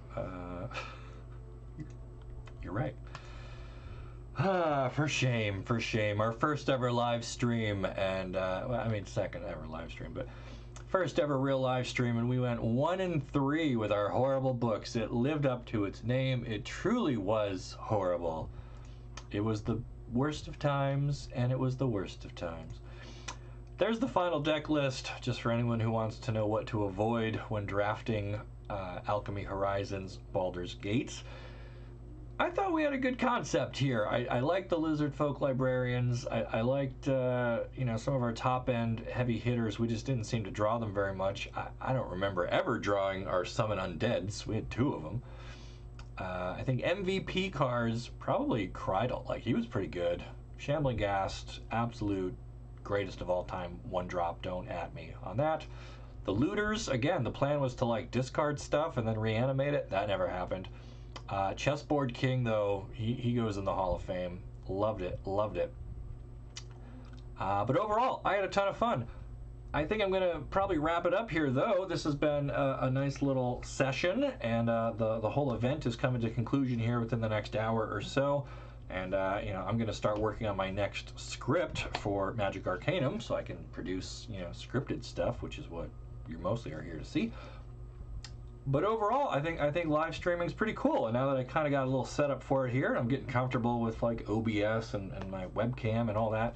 you're right. For shame, for shame. Our first ever live stream, and well, I mean second ever live stream, but first ever real live stream, and we went 1-3 with our horrible books. It lived up to its name. It truly was horrible. It was the worst of times, and it was the worst of times. There's the final deck list, just for anyone who wants to know what to avoid when drafting Alchemy Horizons Baldur's Gate. I thought we had a good concept here. I liked the Lizard Folk Librarians. I liked, you know, some of our top-end heavy hitters. We just didn't seem to draw them very much. I don't remember ever drawing our Summon Undeads. We had 2 of them. I think MVP cards, probably Krydal. Like, he was pretty good. Shambling Ghast, absolute greatest of all time. 1-drop, don't at me on that. The Looters, again, the plan was to, like, discard stuff and then reanimate it. That never happened. Chessboard King, though, he goes in the Hall of Fame. Loved it, loved it. But overall, I had a ton of fun. I think I'm going to probably wrap it up here, though. This has been a nice little session, and the whole event is coming to conclusion here within the next hour or so. And, you know, I'm going to start working on my next script for Magic Arcanum, so I can produce, you know, scripted stuff, which is what you mostly are here to see. But overall, I think live streaming is pretty cool. And now that I kind of got a little setup for it here, and I'm getting comfortable with like OBS and my webcam and all that,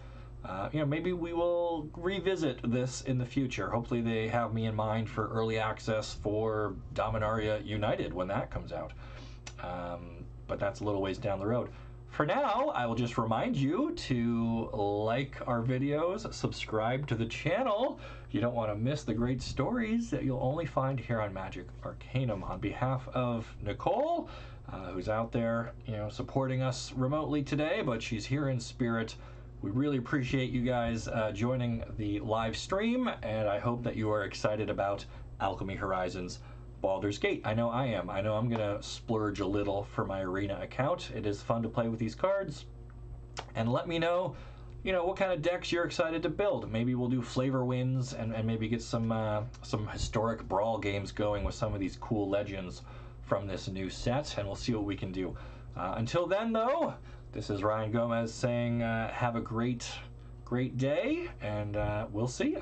you know, maybe we will revisit this in the future. Hopefully they have me in mind for early access for Dominaria United when that comes out. But that's a little ways down the road. For now, I will just remind you to like our videos, subscribe to the channel. You don't want to miss the great stories that you'll only find here on Magic Arcanum. On behalf of Nicole, who's out there, you know, supporting us remotely today, but she's here in spirit. We really appreciate you guys joining the live stream, and I hope that you are excited about Alchemy Horizons Baldur's Gate. I know I am. I know I'm gonna splurge a little for my arena account. It is fun to play with these cards. And let me know, you know, what kind of decks you're excited to build. Maybe we'll do flavor wins and maybe get some historic brawl games going with some of these cool legends from this new set, and we'll see what we can do. Until then, though, this is Ryan Gomez saying have a great day, and we'll see ya.